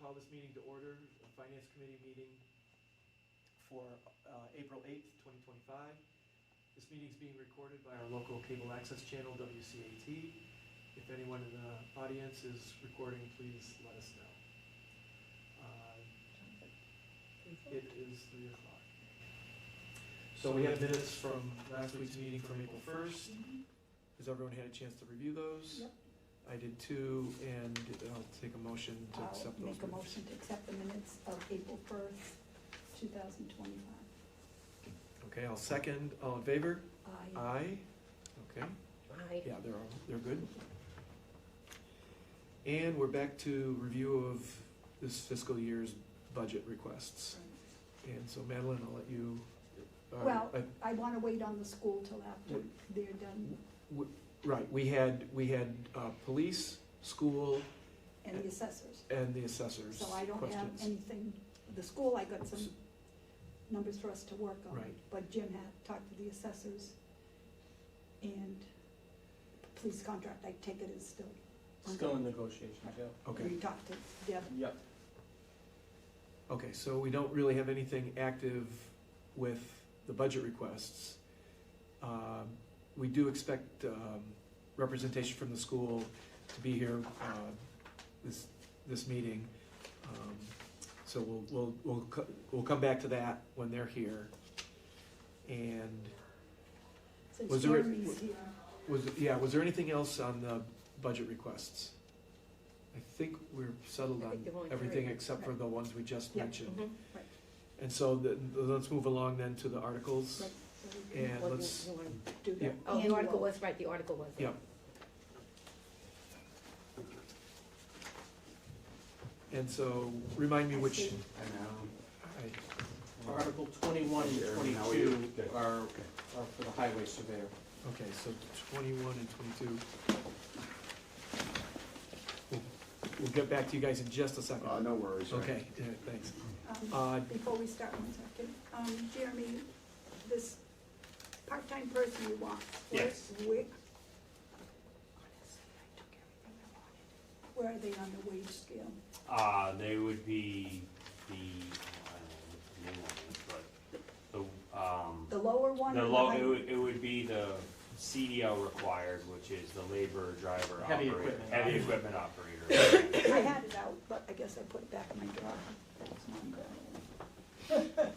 call this meeting to order, a Finance Committee meeting for April 8th, 2025. This meeting is being recorded by our local cable access channel, WCAT. If anyone in the audience is recording, please let us know. It is 3 o'clock. So we have minutes from last week's meeting from April 1st. Has everyone had a chance to review those? Yep. I did too, and I'll take a motion to accept those. I'll make a motion to accept the minutes of April 1st, 2025. Okay, I'll second. All in favor? Aye. Aye. Okay. Aye. Yeah, they're good. And we're back to review of this fiscal year's budget requests. And so Madeline, I'll let you. Well, I want to wait on the school till after they're done, Right, we had police, school, and the assessors. and the assessors' So I don't have questions. anything, the school, I got some numbers for us to work on. Right. But Jim had talked to the assessors, and the police contract, I take it is still. Still in negotiations, yeah. Okay, We talked to Deb. Yep. okay, so we don't really have anything active with the budget requests. We do expect representation from the school to be here this meeting. So we'll come back to that when they're here. And Since Was there- Jeremy's here. was there anything else on the budget requests? I think we're settled I on think there were only everything three. except for the ones we just Yeah. mentioned. Mhm. And so let's move along then to the articles. Right, so we can And Well, let's, you wanna- do that. yeah. Oh, the Annual. article was, right, the article was. yeah. And so remind me which, see. Article 21 and 22 are for the highway surveyor. okay, so 21 and 22. We'll get back to you guys in just a second. No worries. Okay, yeah, thanks. Before we start, 1 second, Jeremy, this part-time person you want. Yes. Where are they on the wage scale? They would be the, I don't know what the name of it is, The lower one? but or the the low, high- it would be the CDL required, which is the labor driver Heavy operator. equipment. Heavy equipment operator. I had it out, but I guess I put it back in my drawer. That's not good.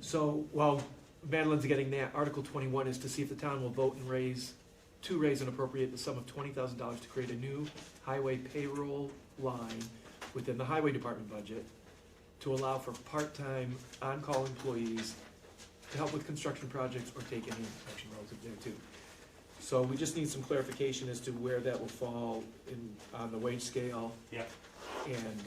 So while Madeline's getting that, Article 21 is to see if the town will vote and raise and appropriate the sum of $20,000 to create a new highway payroll line within the highway department budget to allow for part-time on-call employees to help with construction projects or take any action relative thereto. So we just need some clarification as to where that will fall on the wage scale. Yep. And,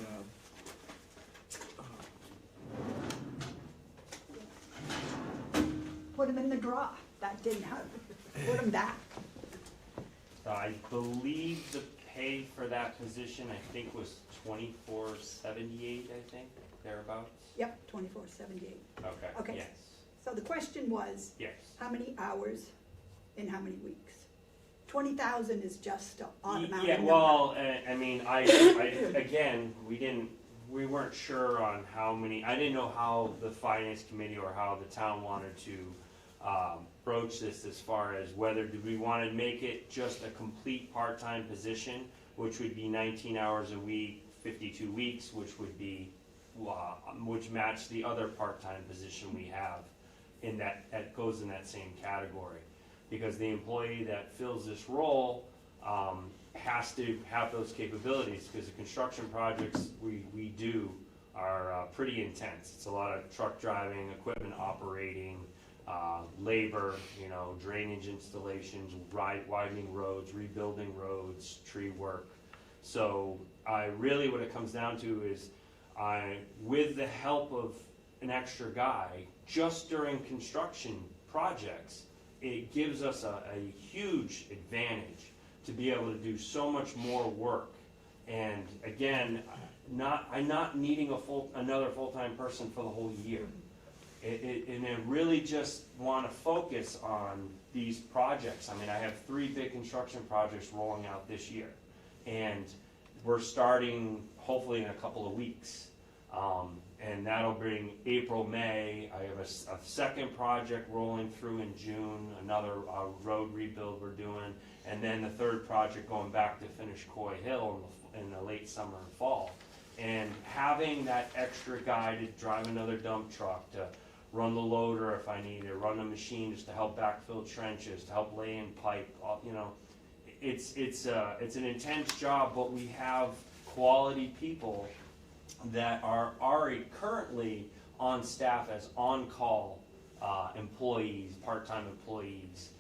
Put them in the drawer. That didn't help. Put them back. I believe the pay for that position, I think, was $24.78, I think, thereabouts. Yep, 24.78. Okay, Okay. yes, So the question was, yes. how many hours in how many weeks? 20,000 is just an automatic Yeah, number. well, I mean, again, we weren't sure on how many, I didn't know how the finance committee or how the town wanted to broach this as far as whether do we want to make it just a complete part-time position, which would be 19 hours a week, 52 weeks, which would be, which match the other part-time position we have in that goes in that same category. Because the employee that fills this role has to have those capabilities, because the construction projects we do are pretty intense. It's a lot of truck driving, equipment operating, labor, drainage installations, widening roads, rebuilding roads, tree work. So what it comes down to is with the help of an extra guy, just during construction projects, it gives us a huge advantage to be able to do so much more work. And again, I'm not needing another full-time person for the whole year. And I really just want to focus on these projects. I mean, I have 3 big construction projects rolling out this year. And we're starting hopefully in a couple of weeks. And that'll bring April, May. I have a second project rolling through in June, another road rebuild we're doing, and then the third project going back to finish Coy Hill in the late summer and fall. And having that extra guy to drive another dump truck, to run the loader if I need it, run the machine just to help backfill trenches, to help lay in pipe, you know, it's an intense job, but we have quality people that are already currently on staff as on-call employees, part-time employees,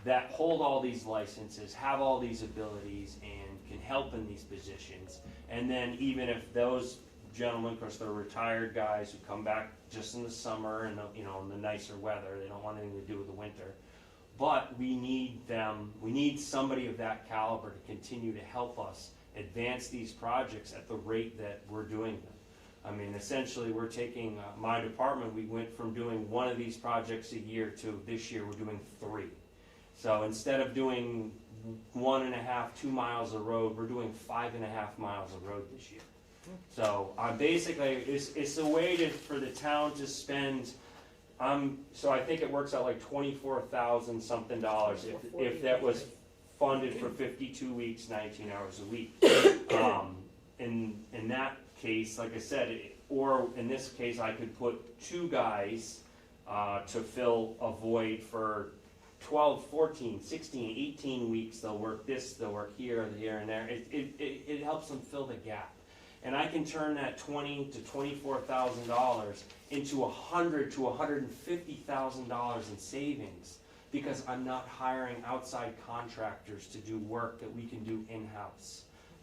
that hold all these licenses, have all these abilities, and can help in these positions. And then even if those gentlemen, of course, they're retired guys who come back just in the summer and, you know, in the nicer weather, they don't want anything to do with the winter. But we need them, we need somebody of that caliber to continue to help us advance these projects at the rate that we're doing them. I mean, essentially, we're taking, my department, we went from doing one of these projects a year to this year we're doing 3. So instead of doing 1.5, 2 miles of road, we're doing 5.5 miles of road this year. So basically, it's a way for the town to spend, so I think it works out like $24,000 something if that was funded for 52 weeks, 19 hours a week. In that case, like I said, or in this case, I could put 2 guys to fill a void for 12, 14, 16, 18 weeks. They'll work this, they'll work here, and there. It helps them fill the gap. And I can turn that $20,000 to $24,000 into $100,000 to $150,000 in savings, because I'm not hiring outside contractors to do work that we can do in-house.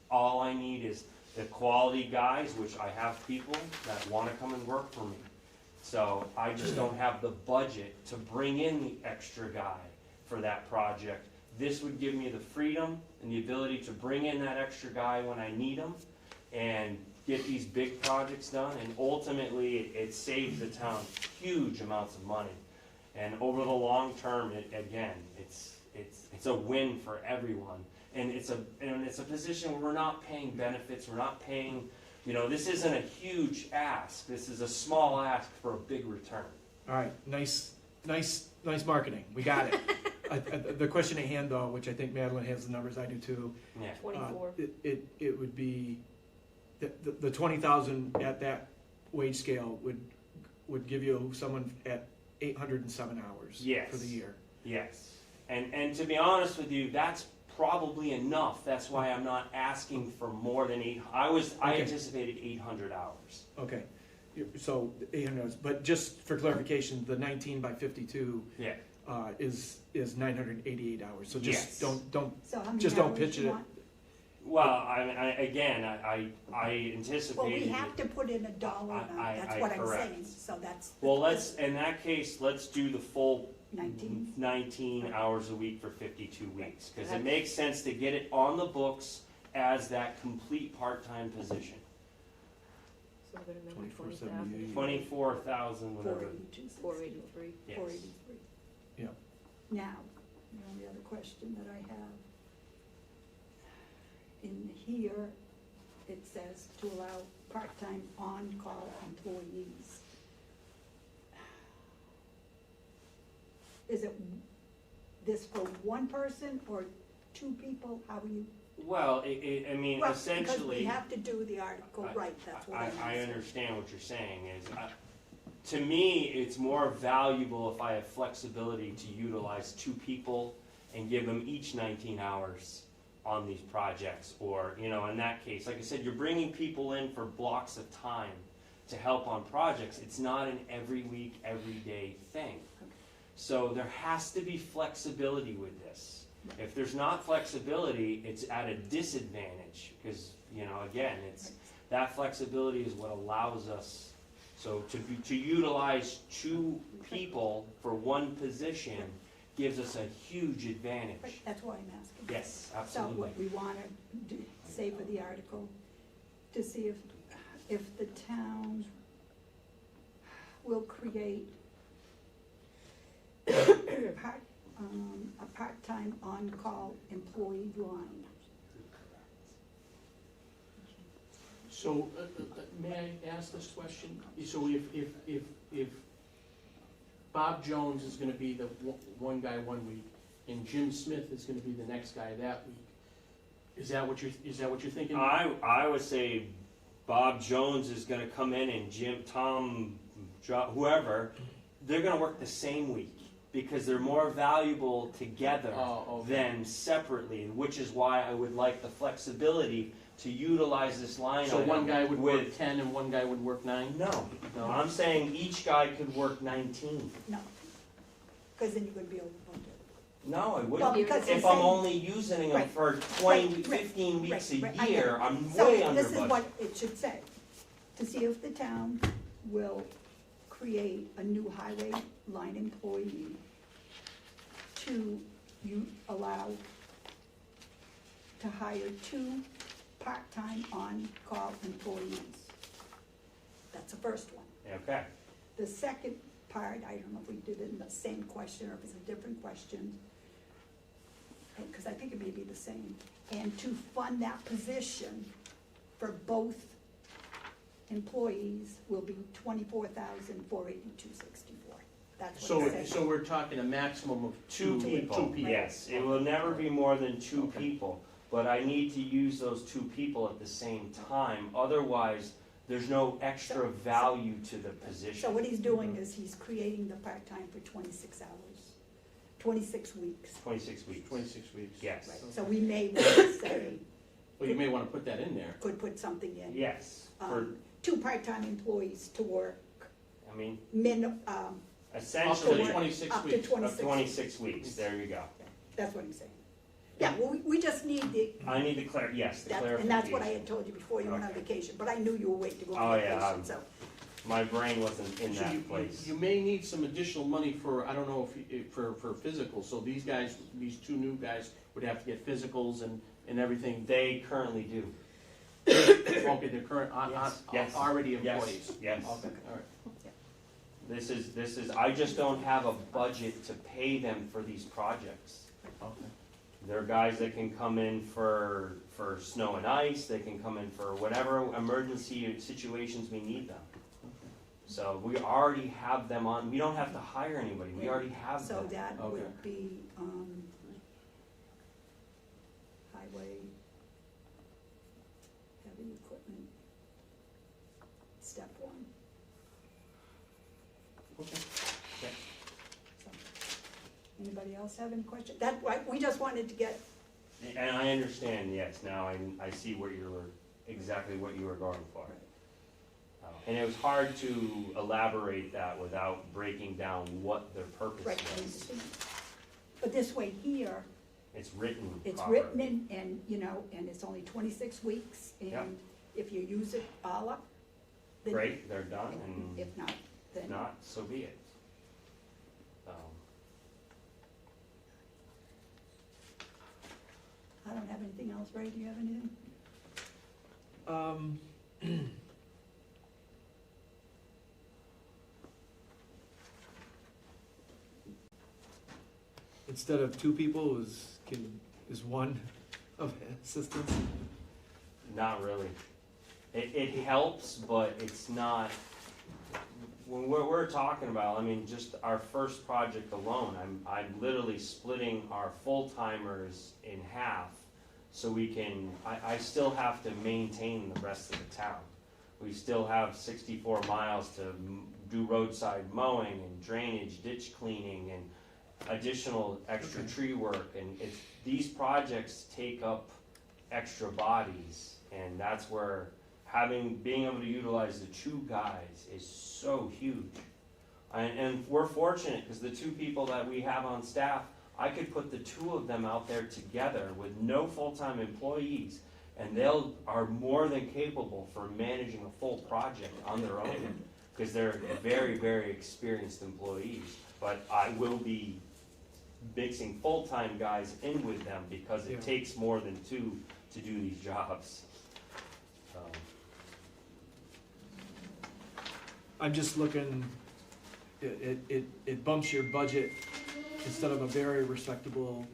All I need is the quality guys, which I have people that want to come and work for me. So I just don't have the budget to bring in the extra guy for that project. This would give me the freedom and the ability to bring in that extra guy when I need him and get these big projects done. And ultimately, it saves the town huge amounts of money. And over the long term, it's a win for everyone. And it's a position where we're not paying benefits, we're not paying, you know, this isn't a huge ask. This is a small ask for a big return. All right, nice marketing, we got it. The question at hand though, which I think Madeline has the numbers, I do too. Yeah. 24. It would be, the 20,000 at that wage scale would give you someone at 807 hours Yes. for the year. Yes. And to be honest with you, that's probably enough. That's why I'm not asking for more than 8. I Okay. anticipated 800 hours. Okay, so 800 hours, but just for clarification, the 19 by 52 Yeah. is 988 hours. So Yes. just don't So how many Just don't hours pitch you it. want? Well, I Well, anticipated. we have to put in a dollar amount, that's what I'm correct. saying, so that's. Well, in that case, let's do the full 19. 19 hours a week for 52 weeks, because it That's- makes sense to get it on the books as that complete part-time position. So we're gonna number 24,78. 24,000, whatever. 482. 483. Yes. 483. Yeah. Now, the only other question that I have, in here, it says to allow part-time on-call employees. Is it this for one person or 2 people, how are you? Well, I mean, Well, because we essentially, have to do the article right, that's what I'm I asking. understand what you're saying is, to me, it's more valuable if I have flexibility to utilize 2 people and give them each 19 hours on these projects, or, you know, in that case, like I said, you're bringing people in for blocks of time to help on projects. It's not an every week, every day thing. So there has to be flexibility with this. If there's not flexibility, it's at a disadvantage, because, you know, again, that flexibility is what allows us, so to utilize 2 people for one position gives us a huge advantage. Right, that's why I'm asking. Yes, So absolutely. what we want to say for the article, to see if the town will create a part-time on-call employee line. So, may I ask this question? So if Bob Jones is gonna be the one guy one week, and Jim Smith is gonna be the next guy that week, is that what you're thinking? I would say Bob Jones is gonna come in and Tom, whoever, they're gonna work the same week because they're more valuable together Oh, okay. than separately, which is why I would like the flexibility to utilize this line So item one guy would work with 10 and one guy would work 9? No, No? I'm saying each guy could work 19. No, because then you would be over budget. No, I Well, wouldn't. because you're If I'm saying- only using them Right. for 20, Right, right, 15 weeks a right, I get year, it. I'm So way under this is what budget. it should say, to see if the town will create a new highway line employee to allow to hire 2 part-time on-call employees. That's the first one. Okay, The second part, I don't know if we did it in the same question or if it's a different question, because I think it may be the same. And to fund that position for both employees will be $24,482.64. That's what it says. So we're talking a maximum of two people, Two people. yes. It will never be more than 2 Okay. people, but I need to use those 2 people at the same time. Otherwise, there's no extra value to the position. So what he's doing is he's creating the part-time for 26 hours, 26 weeks. 26 weeks. 26 weeks. Yes, Right. So we may want to say, Well, you may wanna put that in there. could put something in. yes. For, 2 part-time employees to work I mean, Up to essentially, 26 up to weeks. 26. of 26 weeks, there you go. That's what I'm saying. Yeah, well, we just need the, I need the yes, the clarification. and that's what I had told you before you went on Okay. vacation, but I knew you were waiting to go Oh, on yeah, vacation, so. My brain wasn't in So that place. You may need some additional money for, I don't know for physicals, so these guys, these 2 new guys would have to get physicals and everything. They currently do. Okay, they're current, Yes. already Yes, employees. yes. Okay, all right. This is, I just don't have a budget to pay them for these projects. Okay. They're guys that can come in for snow and ice, they can come in for whatever emergency situations we need them. So we already have them on, we don't have to hire anybody, we already have So them. that Okay. would be, highway, heavy equipment, step 1. Okay. So, anybody else have any questions? That, we just wanted to get, And I understand, yes, now I see exactly what you were going for. And it was hard to elaborate that without breaking down what their purpose right, I was. understand. But this way here, It's written it's properly. written in, and, you know, and it's only 26 weeks, Yeah. and if you use it all up, then. Great, they're done, and If not, then. if not, so be it. I don't have anything else, Ray, do you have anything? Instead of 2 people, is 1 of assistance? Not really. It helps, but it's not, when we're talking about, I mean, just our first project alone, I'm literally splitting our full-timers in half so we can, I still have to maintain the rest of the town. We still have 64 miles to do roadside mowing and drainage, ditch cleaning, and additional extra tree work, and these projects take up extra bodies, and that's where being able to utilize the 2 guys is so huge. And we're fortunate, because the 2 people that we have on staff, I could put the 2 of them out there together with no full-time employees, and are more than capable for managing a full project on their own, because they're very, very experienced employees. But I will be mixing full-time guys in with them, because Yeah. it takes more than 2 to do these jobs. I'm just looking, it bumps your budget, instead of a very respectable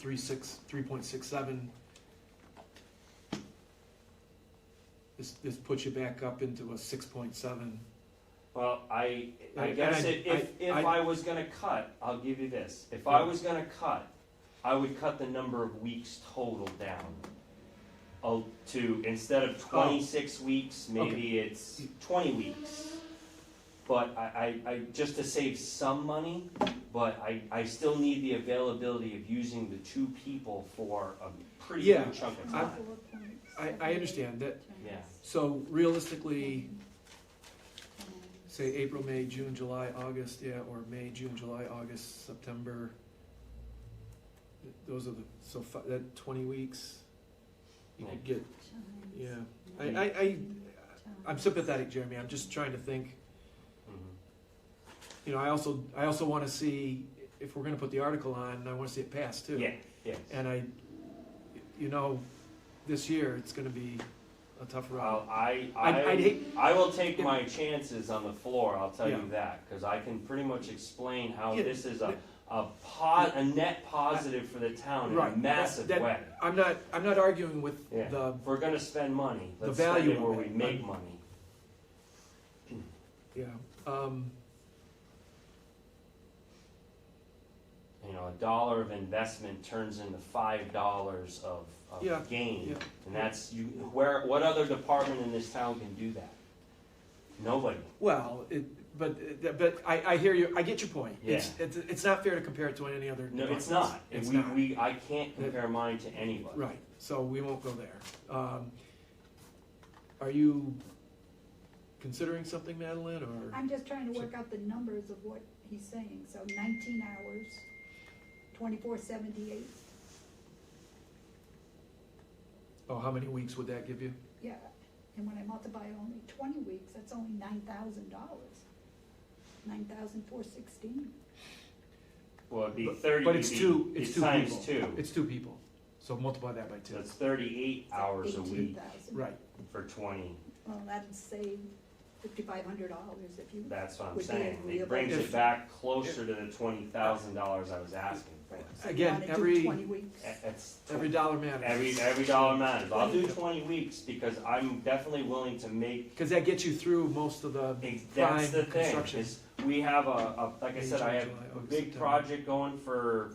3.67, this puts you back up into a 6.7. Well, I And guess I- if I was gonna cut, I'll give you this, if I was gonna cut, I would cut the number of weeks total down. To, instead of 26 weeks, maybe it's 20 weeks. But I, just to save some money, but I still need the availability of using the 2 people for a pretty Yeah, good chunk of I- time. I understand that. Yeah. So realistically, say April, May, June, July, August, yeah, or May, June, July, August, September. Those are the, so that 20 weeks, you could get, yeah. I'm sympathetic, Jeremy, I'm just trying to think, Mhm. you know, I also wanna see, if we're gonna put the article on, I wanna see it pass too. Yeah, yes. And you know, this year, it's gonna be a tough road. Well, I'd hate- I will take my chances on the floor, I'll tell Yeah. you that, cause I can pretty much explain how Yeah, this is a net positive for the town in a Right, massive that- way. I'm not arguing with Yeah, the, if we're gonna spend money, the let's spend value it where of we it. make money. yeah, You know, $1 of investment turns into $5 of Yeah, gain. yeah. And that's, what other department in this town can do that? Nobody. well, but I hear you, I get your point. Yeah. It's not fair to compare it to any other No, departments. it's not. It's We, not. I can't compare mine to anybody. Right, so we won't go there. Are you considering something, Madeline, or? I'm just trying to work out the numbers of what he's saying, so 19 hours, 24/78, Oh, how many weeks would that give you? yeah. And when I multiply only 20 weeks, that's only $9,000. 9,416. Well, it'd be But- 30. But it's two times people. 2. It's 2 people, so multiply that by 2. So it's 38 hours a week 18,000. Right, for 20. Well, that'd save $5,500 if you, That's what I'm Would be saying. It agreeable. brings If- it back closer to the $20,000 I was asking for. so you Again, wanna do every- 20 weeks. It's every dollar matters. every dollar matters. I'll do 20 weeks because I'm definitely willing to make. Because that gets you through most of the That's prime the thing. construction. Is we have like I said, I have July, a August, big September. project going for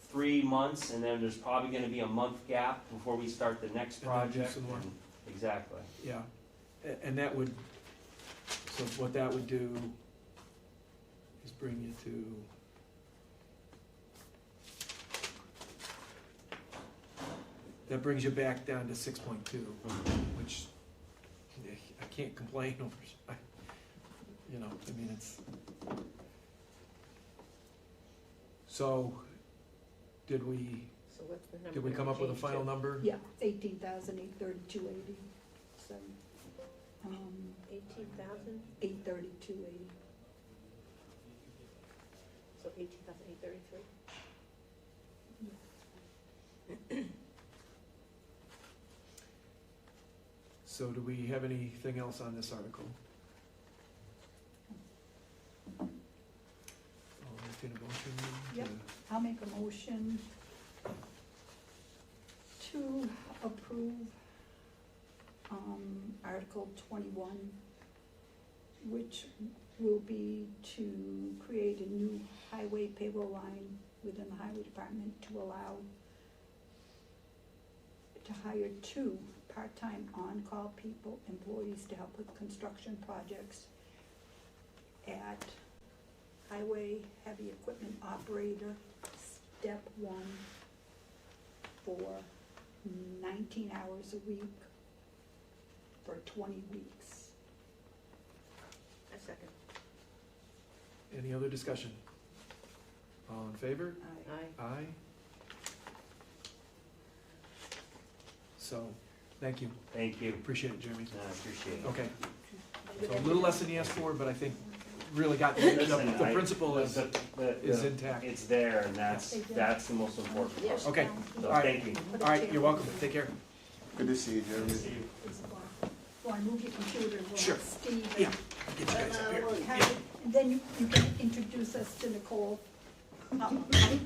3 months, and then there's probably going to be a month gap before we start the next And then do project. some more. Exactly. Yeah, and that would, so what that would do is bring you to, that brings you back down to 6.2, which I can't complain over, you know, I mean, it's. So, did we So what's the number? Did we come up with a change final to? number? Yeah, 18,832.80. So, 18,000, 832.80. so 18,833. So do we have anything else on this article? I'll entertain a motion to- Yep. I'll make a motion to approve, Article 21, which will be to create a new highway payroll line within the highway department to allow to hire 2 part-time on-call people, employees to help with construction projects at highway heavy equipment operator, step 1, for 19 hours a week for 20 weeks. A second. Any other discussion? All in favor? Aye. Aye. So, thank you, Thank you. appreciate it, Jeremy. I appreciate it. Okay, so a little less than he asked for, but I think really got, the principle is intact. It's there, and that's the most important part. Yes. Okay, So all right. thank you. All right, you're welcome, take care. Good to see you, Jeremy. Want to move your computer and we'll Sure. have Steve. Yeah. Get you guys up here. Have it, and then you can introduce us to Nicole. I'll get it.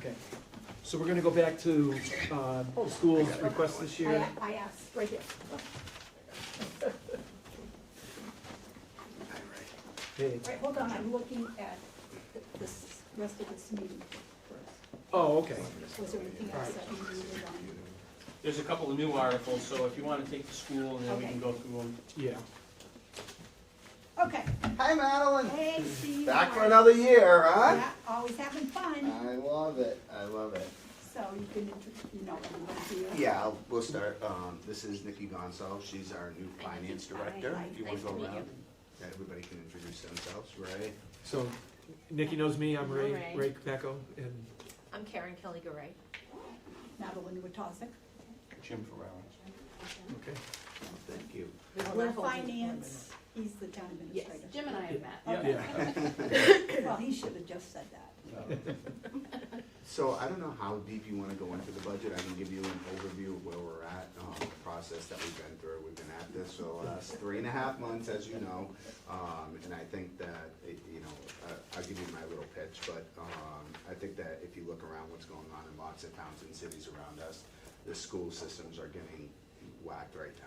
Okay, so we're gonna go back to, schools requests this year. I asked, right here. Hey, Right, hold on, I'm looking at this rest of this meeting first. oh, okay. Was there anything else that you needed on? There's a couple of new articles, so if you wanna take the school, and then we can go through them. Yeah. Okay, Hi, Madeline. hey, Steve. Back for another year, huh? Yeah, always having fun, I love it. I love it. so you can, you know, everybody here. Yeah, we'll start. This is Nikki Gonsalves. She's our new finance director. Hi. If you want Nice to go to meet around, everybody can introduce themselves, right? So Nikki knows me, I'm Ray, Ray. Ray Capecco, and I'm Karen Kelly Garay. Madeline Witosik. Jim Ferraro. okay. Thank you. We will We're not hold you finance, he's the town Yes, administrator. Jim and I have met. Okay. Well, he should have just said that. So I don't know how deep you want to go into the budget. I can give you an overview of where we're at, the process that we've been through. We've been at this for the last 3.5 months, as you know. And I think that, I'll give you my little pitch, but I think that if you look around what's going on in lots of towns and cities around us, the school systems are getting whacked right now.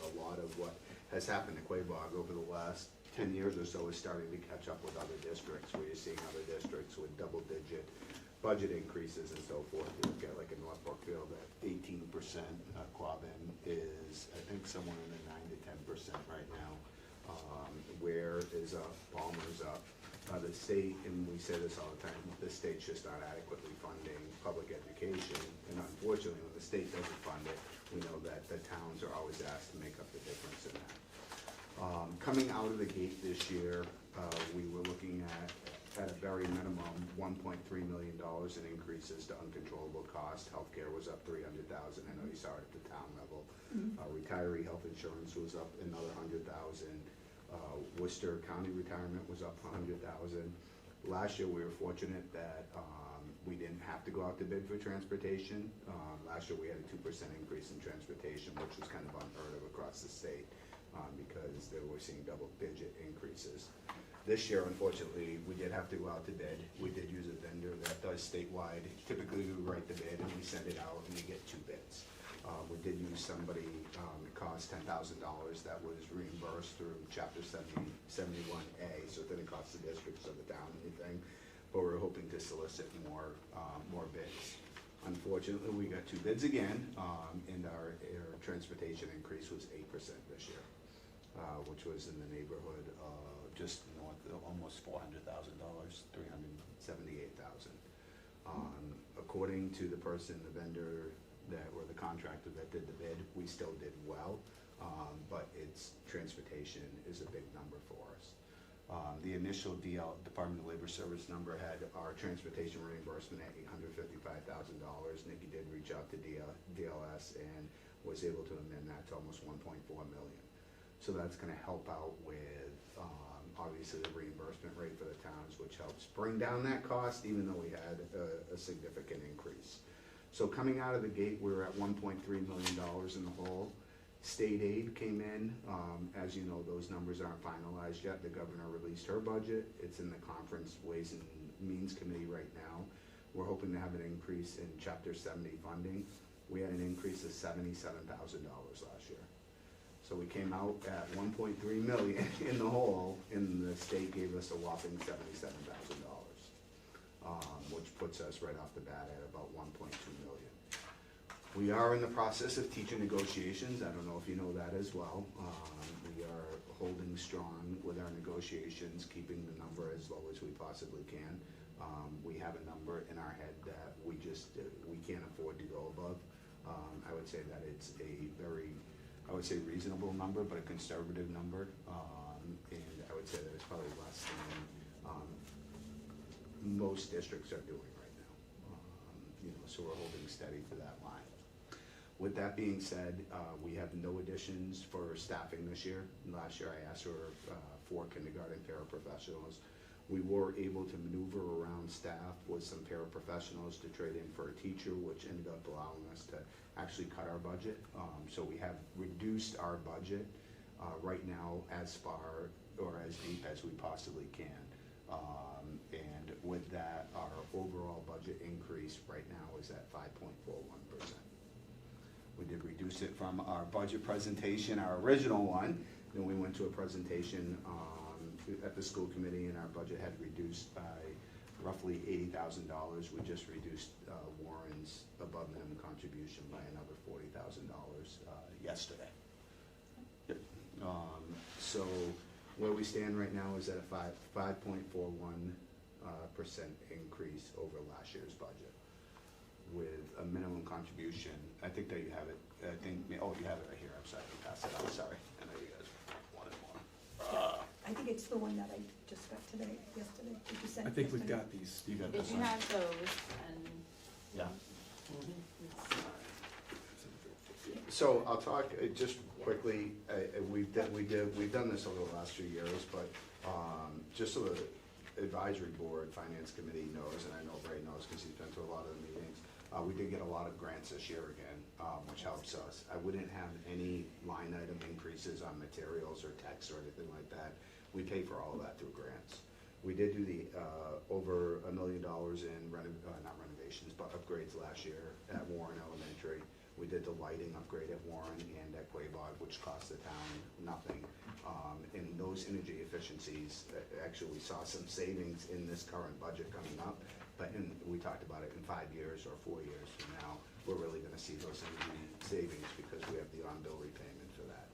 A lot of what has happened to Quabog over the last 10 years or so is starting to catch up with other districts, where you're seeing other districts with double-digit budget increases and so forth. You look at like in North Brookfield, at 18%, Quabbin is, I think, somewhere in the 9 to 10% right now. Ware is up, Palmer's up. The state, and we say this all the time, the state's just not adequately funding public education, and unfortunately, when the state doesn't fund it, we know that the towns are always asked to make up the difference in that. Coming out of the gate this year, we were looking at a very minimum, $1.3 million in increases to uncontrollable costs. Healthcare was up $300,000, I know you saw it at the town level. Retiree health insurance was up another $100,000. Worcester County retirement was up $100,000. Last year, we were fortunate that we didn't have to go out to bid for transportation. Last year, we had a 2% increase in transportation, which was kind of unheard of across the state, because they were seeing double-digit increases. This year, unfortunately, we did have to go out to bid. We did use a vendor that does statewide. Typically, we write the bid and we send it out and we get 2 bids. We did use somebody, it cost $10,000, that was reimbursed through Chapter 71A, so it didn't cost the districts or the town anything, but we're hoping to solicit more bids. Unfortunately, we got 2 bids again, and our transportation increase was 8% this year, which was in the neighborhood of just north of almost $400,000, $378,000. According to the person, the vendor or the contractor that did the bid, we still did well, but transportation is a big number for us. The initial Department of Labor Service number had our transportation reimbursement at $855,000. Nikki did reach out to DLS and was able to amend that to almost $1.4 million. So that's gonna help out with, obviously, the reimbursement rate for the towns, which helps bring down that cost, even though we had a significant increase. So coming out of the gate, we were at $1.3 million in the hole. State aid came in. As you know, those numbers aren't finalized yet. The governor released her budget. It's in the Conference Ways and Means Committee right now. We're hoping to have an increase in Chapter 70 funding. We had an increase of $77,000 last year. So we came out at $1.3 million in the hole, and the state gave us a whopping $77,000. Which puts us right off the bat at about $1.2 million. We are in the process of teacher negotiations. I don't know if you know that as well. We are holding strong with our negotiations, keeping the number as low as we possibly can. We have a number in our head that we can't afford to go above. I would say that it's a very, reasonable number, but a conservative number. And I would say that it's probably less than most districts are doing right now. So we're holding steady to that line. With that being said, we have no additions for staffing this year. Last year, I asked for 4 kindergarten paraprofessionals. We were able to maneuver around staff with some paraprofessionals to trade in for a teacher, which ended up allowing us to actually cut our budget. So we have reduced our budget right now as far or as deep as we possibly can. And with that, our overall budget increase right now is at 5.41%. We did reduce it from our budget presentation, our original one. Then we went to a presentation at the school committee, and our budget had reduced by roughly $80,000. We just reduced Warren's above minimum contribution by another $40,000 yesterday. Yep. So where we stand right now is at a 5.41% increase over last year's budget, with a minimum contribution. I think that you have it. I think, oh, you have it right here. I'm sorry, I passed it out. Sorry. I know you guys wanted more. I think it's the one that I just got today, yesterday. Did you send I it think we've yesterday? got these. You got Did this you one? have those and? Yeah. it's- So I'll talk just quickly. We've done this over the last few years, but just so the advisory board, finance committee knows, and I know Ray knows because he's been to a lot of the meetings. We did get a lot of grants this year again, which helps us. I wouldn't have any line item increases on materials or text or anything like that. We pay for all of that through grants. We did do the over $1 million in not renovations, but upgrades last year at Warren Elementary. We did the lighting upgrade at Warren and at Quabog, which cost the town nothing. And those energy efficiencies, actually, we saw some savings in this current budget coming up, but we talked about it in 5 years or 4 years from now, we're really gonna see those energy savings because we have the on-bill repayment for that.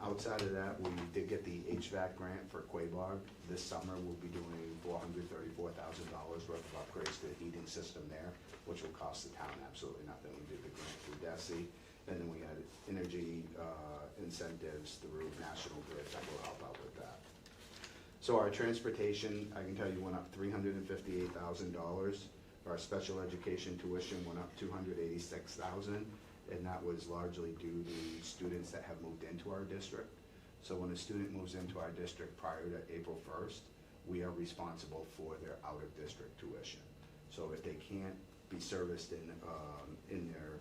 Outside of that, we did get the HVAC grant for Quabog. This summer, we'll be doing $434,000 worth of upgrades to the heating system there, which will cost the town absolutely nothing. We did the grant through DESI, and then we had energy incentives through National Grid that will help out with that. So our transportation, I can tell you, went up $358,000. Our special education tuition went up $286,000, and that was largely due to students that have moved into our district. So when a student moves into our district prior to April 1st, we are responsible for their out-of-district tuition. So if they can't be serviced in their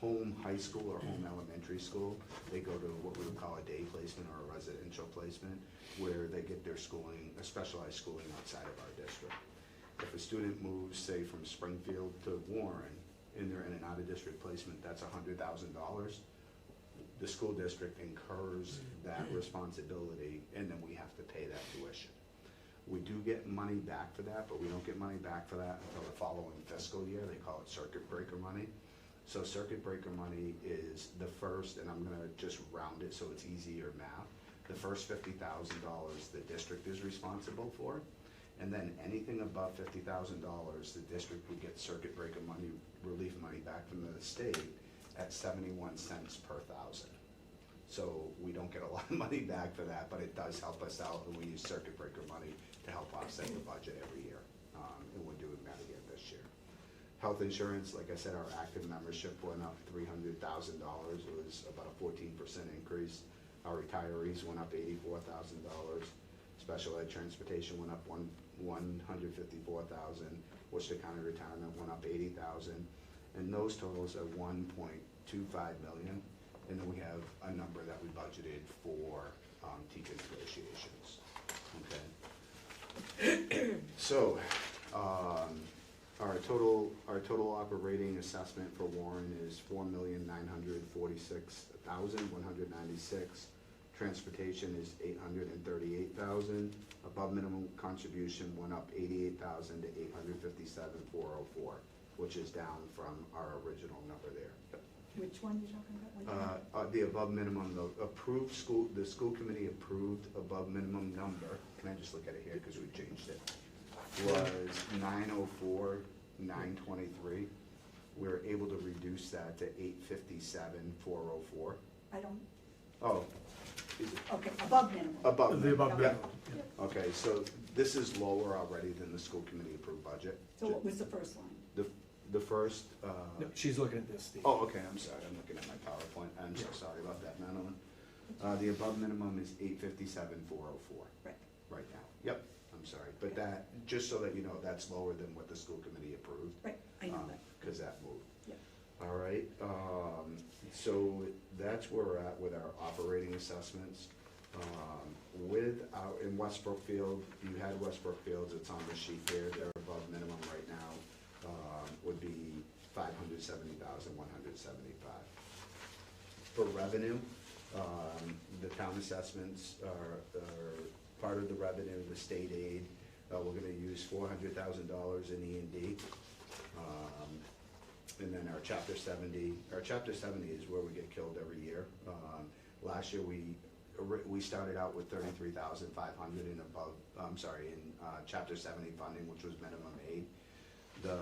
home high school or home elementary school, they go to what we would call a day placement or a residential placement, where they get their schooling, a specialized schooling outside of our district. If a student moves, say, from Springfield to Warren, and they're in an out-of-district placement, that's $100,000. The school district incurs that responsibility, and then we have to pay that tuition. We do get money back for that, but we don't get money back for that until the following fiscal year. They call it circuit breaker money. So circuit breaker money is the first, and I'm gonna just round it so it's easier math. The first $50,000 the district is responsible for, and then anything above $50,000, the district would get circuit breaker money, relief money back from the state at 71 cents per thousand. So we don't get a lot of money back for that, but it does help us out, and we use circuit breaker money to help offset the budget every year, and we're doing that again this year. Health insurance, like I said, our active membership went up $300,000. It was about a 14% increase. Our retirees went up $84,000. Special ed transportation went up $154,000. Worcester County retirement went up $80,000. And those totals are $1.25 million. And then we have a number that we budgeted for teacher negotiations. Okay. So, our total operating assessment for Warren is $4,946,196. Transportation is $838,000. Above minimum contribution went up $88,000 to $857,404, which is down from our original number there. Which one are you talking about? The above minimum, the school committee approved above minimum number, can I just look at it here because we changed it, was 904,923. We were able to reduce that to 857,404. I don't, Oh, is it okay, above minimum. above? The above Okay. minimum. Okay, so this is lower already than the school committee approved budget. So what was the first line? The first, No, she's looking at this, Steve. oh, okay, I'm sorry, I'm looking at my PowerPoint, I'm so sorry about that, Madeline. The above minimum is 857,404 Right. right now. Yep, I'm sorry, but that, just so that you know, that's lower than what the school committee approved. Right, I know that. Because that moved. Yeah. All right, so that's where we're at with our operating assessments. In West Brookfield, you had West Brookfield, it's on the sheet here, they're above minimum right now, would be $570,175. For revenue, the town assessments are part of the revenue, the state aid. We're gonna use $400,000 in E&D. And then our chapter 70 is where we get killed every year. Last year, we started out with 33,500 and above, in chapter 70 funding, which was minimum aid. The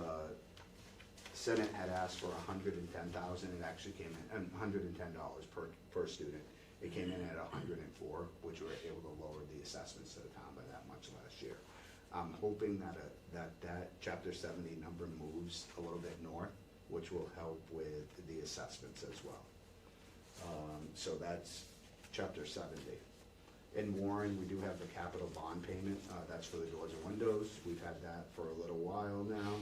Senate had asked for 110,000, it actually came in, $110 per student. It came in at 104, which we were able to lower the assessments to the town by that much last year. I'm hoping that chapter 70 number moves a little bit north, which will help with the assessments as well. So that's chapter 70. In Warren, we do have the capital bond payment, that's for the doors and windows. We've had that for a little while now.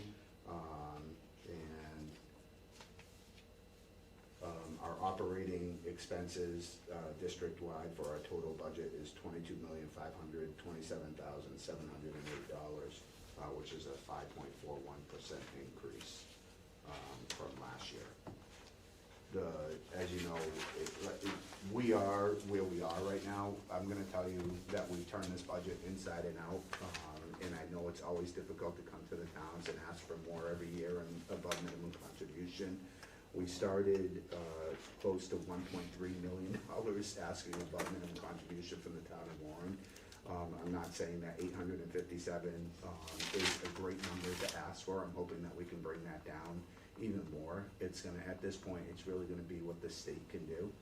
Our operating expenses, district-wide for our total budget is $22,527,708, which is a 5.41% increase, from last year. As you know, we are where we are right now. I'm gonna tell you that we turn this budget inside and out, and I know it's always difficult to come to the towns and ask for more every year and above minimum contribution. We started close to $1.3 million asking above minimum contribution from the town of Warren. I'm not saying that 857 is a great number to ask for. I'm hoping that we can bring that down even more. It's gonna, at this point, it's really gonna be what the state can do.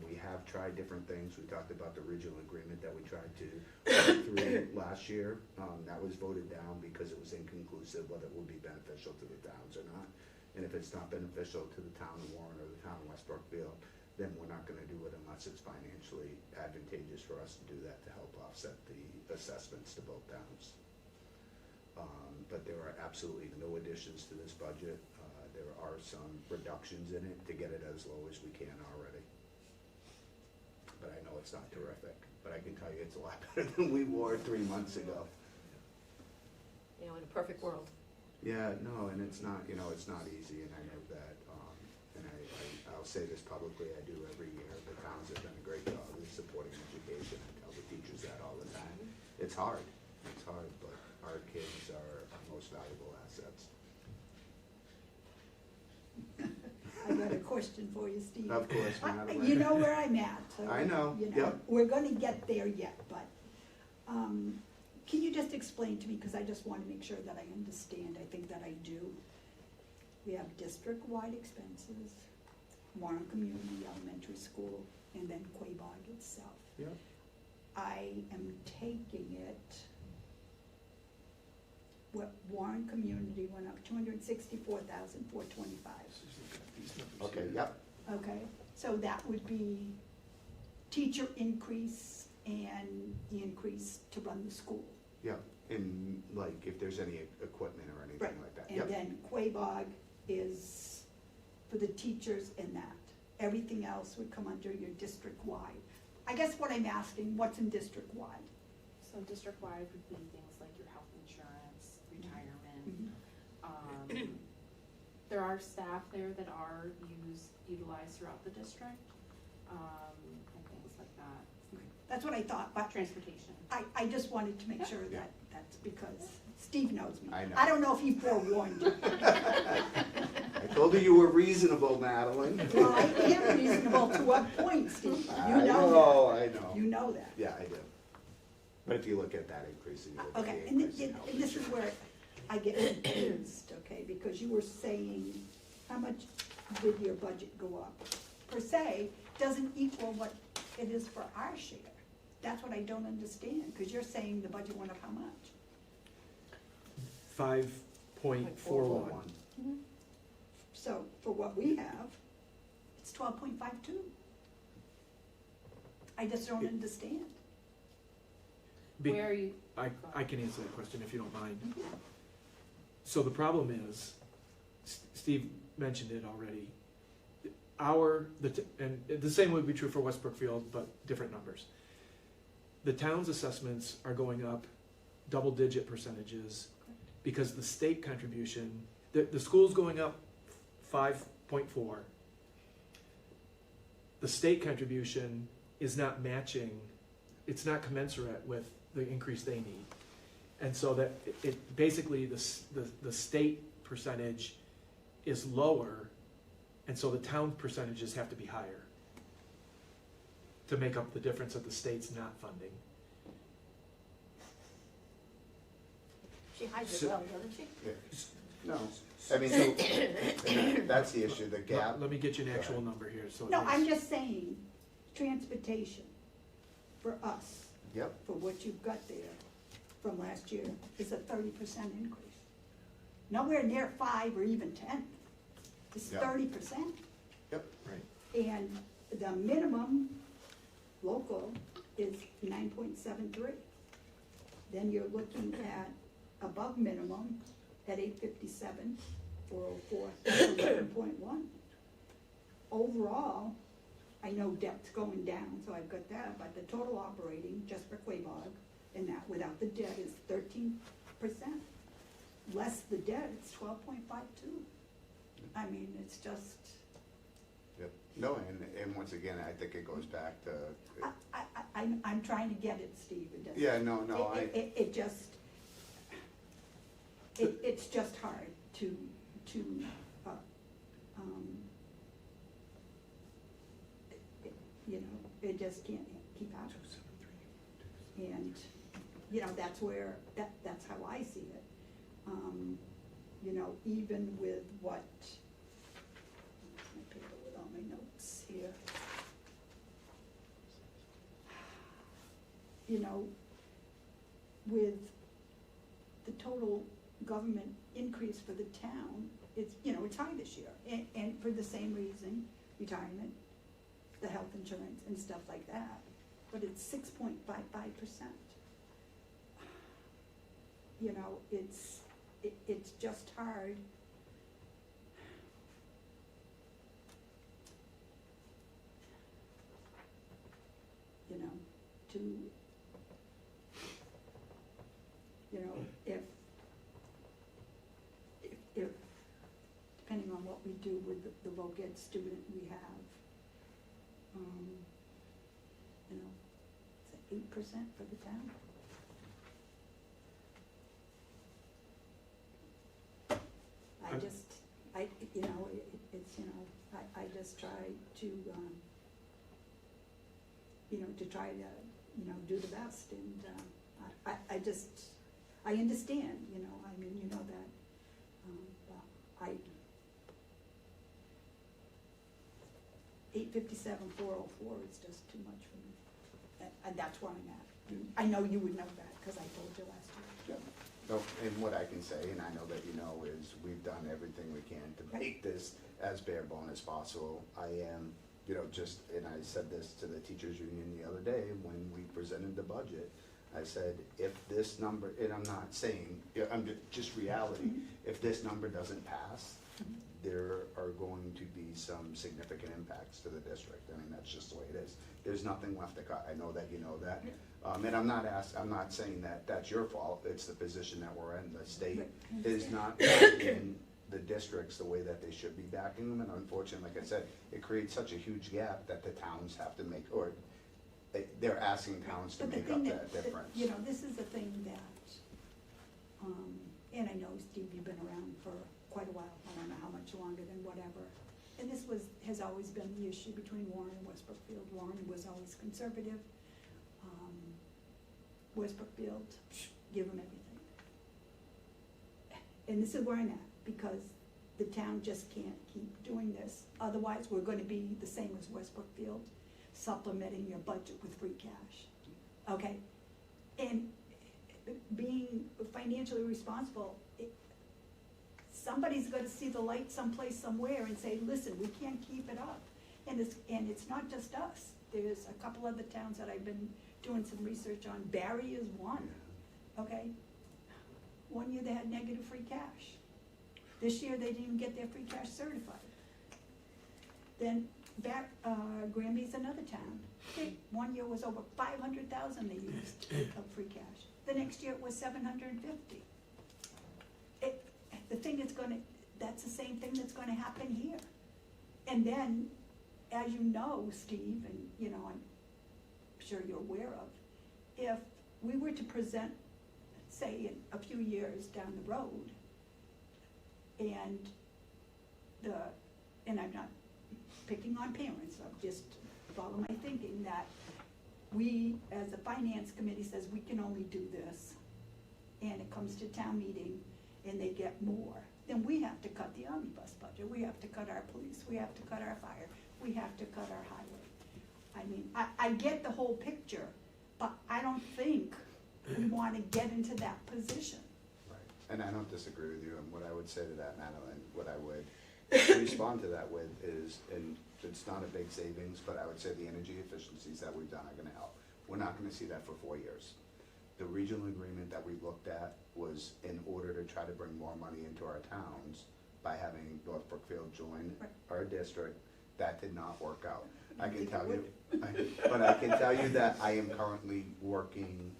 We have tried different things. We talked about the regional agreement that we tried to work through last year. That was voted down because it was inconclusive whether it would be beneficial to the towns or not. And if it's not beneficial to the town of Warren or the town of West Brookfield, then we're not gonna do it unless it's financially advantageous for us to do that to help offset the assessments to both towns. But there are absolutely no additions to this budget. There are some reductions in it to get it as low as we can already. But I know it's not terrific, but I can tell you it's a lot better than we were 3 months ago. You know, in a perfect world. Yeah, no, and it's not, it's not easy, and I know that, and I'll say this publicly, I do every year, the towns have done a great job in supporting education, I tell the teachers that all the time. It's hard, but our kids are our most valuable assets. I got a question for you, Steve. Of course, Madeline. You know where I'm at, so. I know, yep. We're gonna get there yet, but, can you just explain to me, because I just want to make sure that I understand, I think that I do. We have district-wide expenses, Warren Community Elementary School, and then Quabog itself. Yep. I am taking it, what Warren Community went up $264,425. Okay, yep, Okay, so that would be teacher increase and the increase to run the school. yep, and like, if there's any equipment or anything Right. like that, And yep. then Quabog is for the teachers and that. Everything else would come under your district-wide. I guess what I'm asking, what's in district-wide? So district-wide would be things like your health insurance, retirement. Mhm. There are staff there that are utilized throughout the district, and things like that. That's what I thought, but Transportation. I just wanted to make sure Yeah. that that's because Steve knows me. I know. I don't know if he forewarned you. I told you you were reasonable, Madeline. Well, I am reasonable to what point, Steve? I You know I know. that. You know that. Yeah, I do. But if you look at that increase, and you look at Okay, the and increase in health this is insurance. where I get confused, okay, because you were saying, how much did your budget go up? Per se, doesn't equal what it is for our share. That's what I don't understand, because you're saying the budget went up how much? 5.41. So for what we have, it's 12.52. I just don't understand. Be- Where are you? I can answer that question if you don't mind. So the problem is, Steve mentioned it already, and the same would be true for West Brookfield, but different numbers. The town's assessments are going up double-digit percentages because the state contribution, the school's going up 5.4. The state contribution is not matching, it's not commensurate with the increase they need. And so that, basically, the state percentage is lower, and so the town percentages have to be higher to make up the difference that the state's not funding. She hides it So- well, doesn't she? No, I mean, and that's the issue, the gap. Let me get you an actual number here, so. No, it I'm is- just saying, transportation for us, Yep, for what you've got there from last year, is a 30% increase. Nowhere near 5 or even 10. It's Yeah. 30%. yep, Right, And the minimum local is 9.73. Then you're looking at above minimum at 857, 404, 11.1. Overall, I know debt's going down, so I've got that, but the total operating, just for Quabog, and that without the debt, is 13%. Less the debt, it's 12.52. I mean, it's just, yep. No, and once again, I think it goes back to, I'm trying to get it, Steve, it doesn't. yeah, no, It just, it's just hard to, uh, um, you know, it just can't keep up. And, you know, that's where, that's how I see it. You know, even with what, my paper with all my notes here. You know, with the total government increase for the town, it's, you know, it's high this year. And for the same reason, retirement, the health insurance and stuff like that, but it's 6.55%. You know, it's just hard. You know, to, you know, if, depending on what we do with the voc ed student we have, you know, is it 8% for the town? You know, it's, you know, I just try to, you know, to try to, you know, do the best, and, I understand, you know, I mean, you know that, but 857, 404 is just too much for me, and that's where I'm at. I know you would know that, because I told you last year. no, and what I can say, and I know that you know, is we've done everything we can to make this as bare bone as possible. I am, you know, just, and I said this to the teachers union the other day when we presented the budget. I said, if this number, and I'm not saying, I'm just reality, if this number doesn't pass, there are going to be some significant impacts to the district. I mean, that's just the way it is. There's nothing left to cut. I know that you know that. And I'm not saying that that's your fault. It's the position that we're in. The state is not backing the districts the way that they should be backing them. And unfortunately, like I said, it creates such a huge gap that the towns have to make, or they're asking towns to But the make up thing that difference. You know, this is the thing that, and I know, Steve, you've been around for quite a while, I don't know how much longer than whatever. And this has always been the issue between Warren and West Brookfield. Warren was always conservative. West Brookfield, give them everything. And this is where I'm at, because the town just can't keep doing this. Otherwise, we're gonna be the same as West Brookfield, supplementing your budget with free cash, okay? And being financially responsible, somebody's gotta see the light someplace, somewhere, and say, listen, we can't keep it up. And it's not just us. There's a couple other towns that I've been doing some research on. Barry is one, okay? One year they had negative free cash. This year, they didn't even get their free cash certified. Then Granby's another town. One year was over 500,000 they used of free cash. The next year it was 750. The thing is that's the same thing that's gonna happen here. And then, as you know, Steve, and you know, I'm sure you're aware of, if we were to present, say, in a few years down the road, and and I'm not picking on parents, I'm just follow my thinking, that we, as a finance committee, says we can only do this, and it comes to town meeting, and they get more, then we have to cut the omnibus budget, we have to cut our police, we have to cut our fire, we have to cut our highway. I mean, I get the whole picture, but I don't think we wanna get into that position. Right. And I don't disagree with you, and what I would say to that, Madeline, what I would respond to that with is, and it's not a big savings, but I would say the energy efficiencies that we've done are gonna help. We're not gonna see that for 4 years. The regional agreement that we looked at was in order to try to bring more money into our towns by having North Brookfield join Right. our district. That did not work out. I can tell you, but I can tell you that I am currently working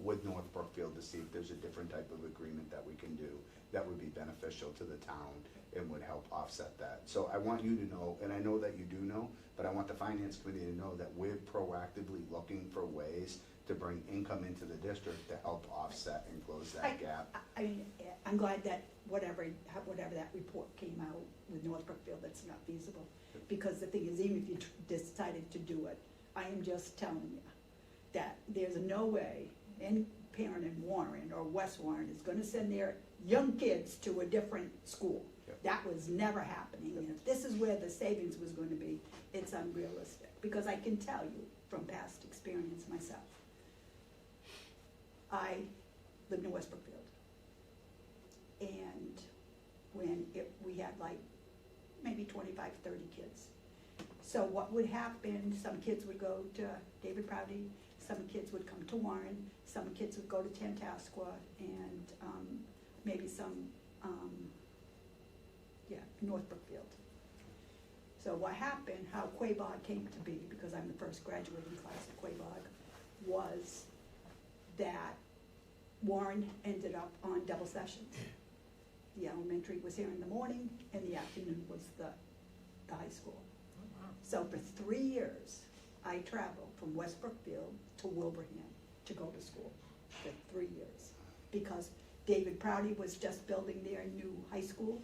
with North Brookfield to see if there's a different type of agreement that we can do that would be beneficial to the town and would help offset that. So I want you to know, and I know that you do know, but I want the finance committee to know that we're proactively looking for ways to bring income into the district to help offset and close that gap. I mean, I'm glad that whatever that report came out with North Brookfield, that's not feasible. Because the thing is, even if you decided to do it, I am just telling you that there's no way any parent in Warren or West Warren is gonna send their young kids to a different school. Yep. That was never happening, and if this is where the savings was gonna be, it's unrealistic, because I can tell you from past experience myself. I lived in West Brookfield, and when we had like maybe 25, 30 kids. So what would happen, some kids would go to David Prouty, some kids would come to Warren, some kids would go to Tantascwa, and maybe some, North Brookfield. So what happened, how Quabog came to be, because I'm the first graduating class of Quabog, was that Warren ended up on double sessions. The elementary was here in the morning, and the afternoon was the high school. So for 3 years, I traveled from West Brookfield to Wilbraham to go to school for 3 years. Because David Prouty was just building their new high school.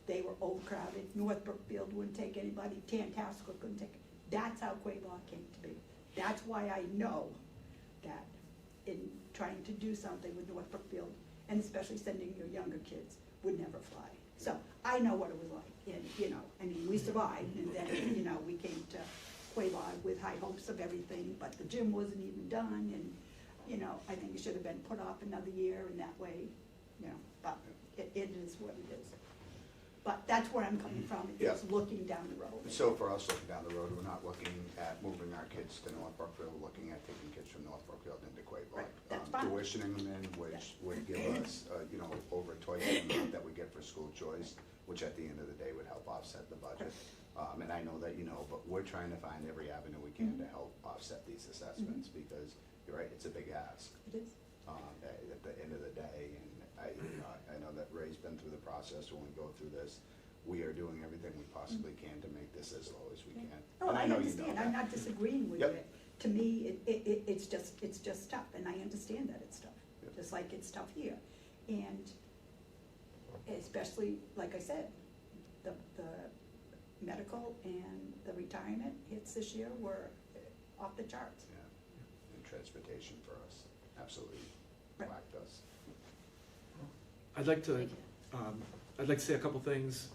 They were overcrowded. North Brookfield wouldn't take anybody. Tantascwa couldn't take it. That's how Quabog came to be. That's why I know that in trying to do something with North Brookfield, and especially sending your younger kids, would never fly. So I know what it was like, and I mean, we survived, and then, we came to Quabog with high hopes of everything, but the gym wasn't even done, and, I think it should have been put off another year, and that way, but it is what it is. But that's where I'm coming from, is looking down the road. So for us looking down the road, we're not looking at moving our kids to North Brookfield, we're looking at taking kids from North Brookfield into Quabog. Right, that's fine. Tuitioning them in, which would give us, over twice the amount that we get for school choice, which at the end of the day would help offset the budget. And I know that you know, but we're trying to find every avenue we can to help offset these assessments, because you're right, it's a big ask. It is. At the end of the day, and I know that Ray's been through the process when we go through this. We are doing everything we possibly can to make this as low as we can. No, And I know you know understand, that. I'm not disagreeing with Yep. it. To me, it's just tough, and I understand that it's tough, Yep. just like it's tough here. And especially, like I said, the medical and the retirement hits this year were off the charts. Yeah, and transportation for us, absolutely Right. whacked us. I'd like to say a couple things.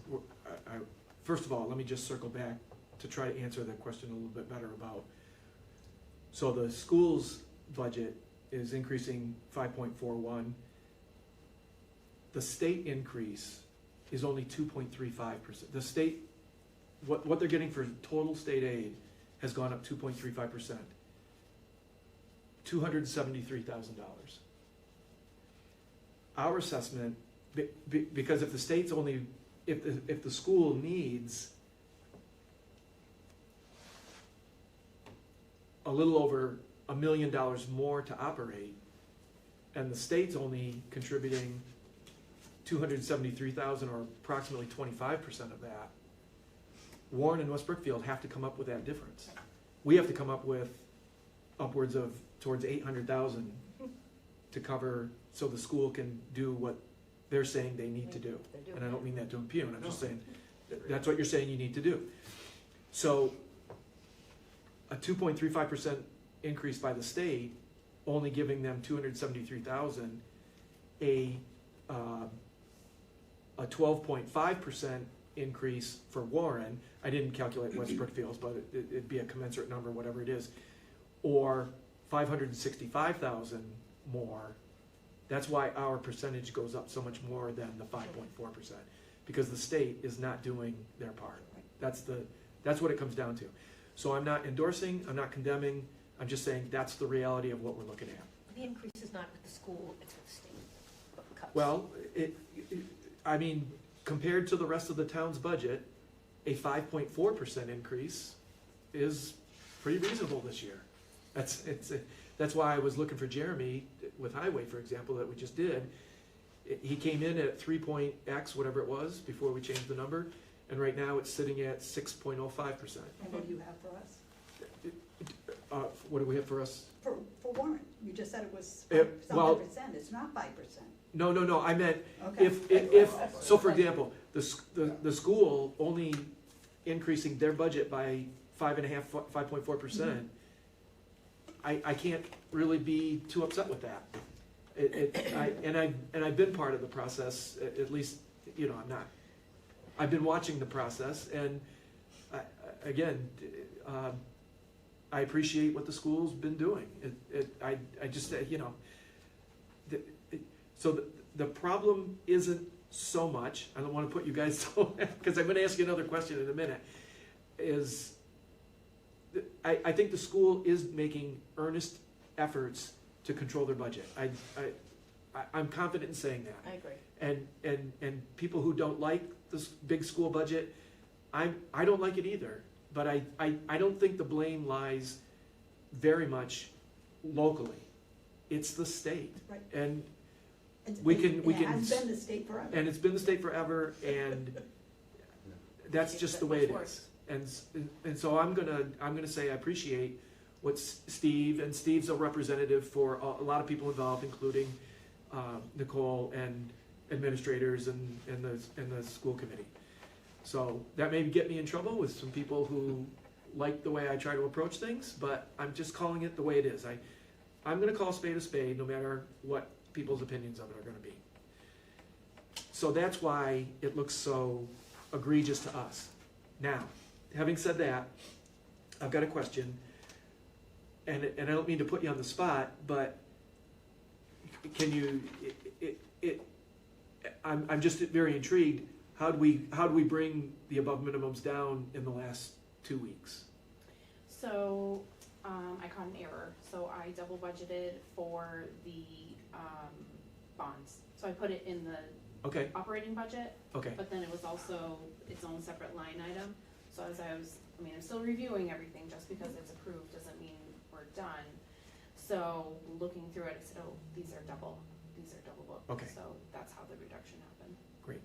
First of all, let me just circle back to try to answer that question a little bit better about, so the school's budget is increasing 5.41. The state increase is only 2.35%. The state, what they're getting for total state aid has gone up 2.35%. $273,000. Our assessment, because if the state's only, if the school needs a little over $1 million more to operate, and the state's only contributing $273,000, or approximately 25% of that, Warren and West Brookfield have to come up with that difference. We have to come up with upwards of towards $800,000 to cover, so the school can do what they're saying they need to do. They're doing And I don't it. mean that to impugn, I'm just No. saying, that's what you're saying you need to do. So, a 2.35% increase by the state, only giving them 273,000, a 12.5% increase for Warren, I didn't calculate West Brookfield's, but it'd be a commensurate number, whatever it is, or 565,000 more. That's why our percentage goes up so much more than the 5.4%, because the state is not doing their part. That's what it comes down to. So I'm not endorsing, I'm not condemning, I'm just saying that's the reality of what we're looking at. The increase is not with the school, it's with the state. Cuts. Well, I mean, compared to the rest of the town's budget, a 5.4% increase is pretty reasonable this year. That's why I was looking for Jeremy with Highway, for example, that we just did. He came in at 3.x, whatever it was, before we changed the number, and right now it's sitting at 6.05%. And what do you have for us? What do we have for us? For Warren, you just said it was well- something percent, it's not 5%. No, I meant, Okay. if, so for example, the school only increasing their budget by 5.4%, I can't really be too upset with that. I've been part of the process, at least, I'm not. I've been watching the process, and again, I appreciate what the school's been doing. I just, so the problem isn't so much, I don't want to put you guys, because I'm going to ask you another question in a minute, is I think the school is making earnest efforts to control their budget. I'm confident in saying that. I agree. And people who don't like this big school budget, I don't like it either. But I don't think the blame lies very much locally. It's the state. Right. And It's- we can- It has been the state forever. it's been the state forever, and that's just the way it is. And so I'm gonna say I appreciate what Steve's a representative for a lot of people involved, including Nicole and administrators and the school committee. So that may get me in trouble with some people who like the way I try to approach things, but I'm just calling it the way it is. I'm gonna call a spade, no matter what people's opinions of it are gonna be. So that's why it looks so egregious to us. Now, having said that, I've got a question, and I don't mean to put you on the spot, but can you, I'm just very intrigued, how do we bring the above minimums down in the last 2 weeks? So, I caught an error, so I double budgeted for the, bonds. So I put it in the Okay, operating budget, okay, but then it was also its own separate line item. So I'm still reviewing everything, just because it's approved doesn't mean we're done. So looking through it, I said, oh, these are double booked. Okay. So that's how the reduction happened. great.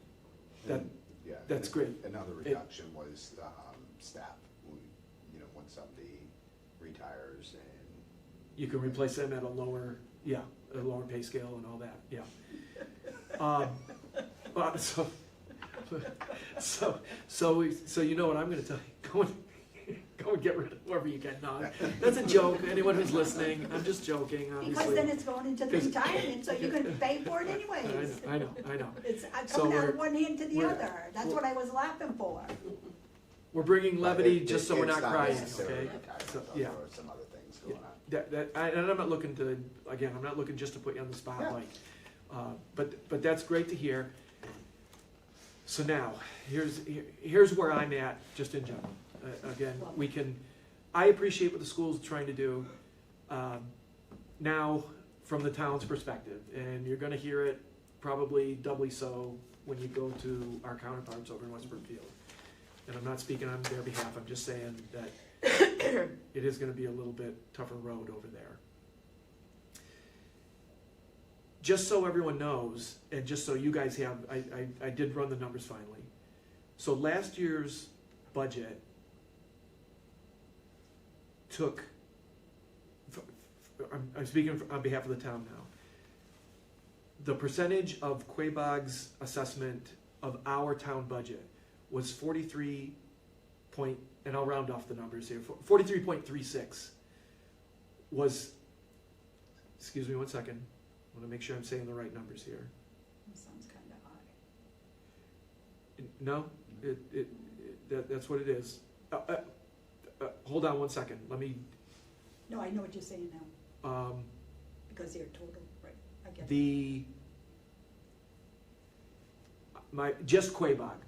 And, yeah, that's and great. Another reduction was, staff. When somebody retires and. You can replace them at a lower pay scale and all that, yeah. So you know what I'm gonna tell you, go and get rid of whoever you can, no, that's a joke, anyone who's listening, I'm just joking, Because obviously. then it's going into the 'Cause- retirement, so you can pay for it anyways. I know, It's So coming out we're- of one hand to the we're- other, that's what I was laughing for. we're bringing levity But just so we're it's not crying, necessarily okay? retirement, So, though, yeah. There are some other things going on. And I'm not looking to, again, I'm not looking just to put you on the spotlight, but that's great to hear. So now, here's where I'm at, just in general. Again, I appreciate what the school's trying to do, now, from the town's perspective, and you're gonna hear it probably doubly so when you go to our counterparts over in West Brookfield. And I'm not speaking on their behalf, I'm just saying that it is gonna be a little bit tougher road over there. Just so everyone knows, and just so you guys have, I did run the numbers finally. So last year's budget took, I'm speaking on behalf of the town now, the percentage of Quabog's assessment of our town budget was 43 point, and I'll round off the numbers here, 43.36 was, excuse me one second, I wanna make sure I'm saying the right numbers here. That sounds kinda high. No, that's what it is. Hold on one second, let me, No, I know what you're saying now, because they're total, right, I get it. Just Quabog,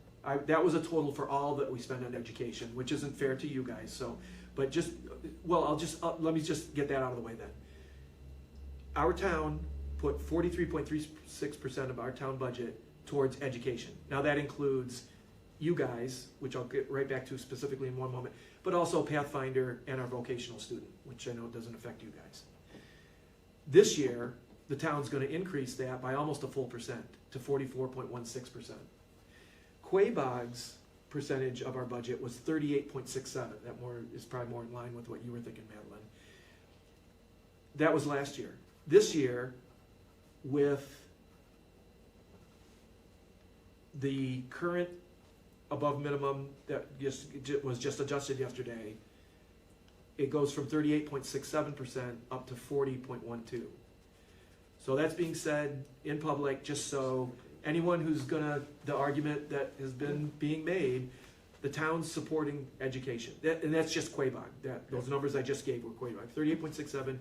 that was a total for all that we spend on education, which isn't fair to you guys, so, but just, well, let me just get that out of the way then. Our town put 43.36% of our town budget towards education. Now that includes you guys, which I'll get right back to specifically in one moment, but also Pathfinder and our vocational student, which I know doesn't affect you guys. This year, the town's gonna increase that by almost a full percent to 44.16%. Quabog's percentage of our budget was 38.67. That is probably more in line with what you were thinking, Madeline. That was last year. This year, with the current above minimum that was just adjusted yesterday, it goes from 38.67% up to 40.12. So that's being said in public, just so anyone who's the argument that has been being made, the town's supporting education. And that's just Quabog. Those numbers I just gave were Quabog. 38.67,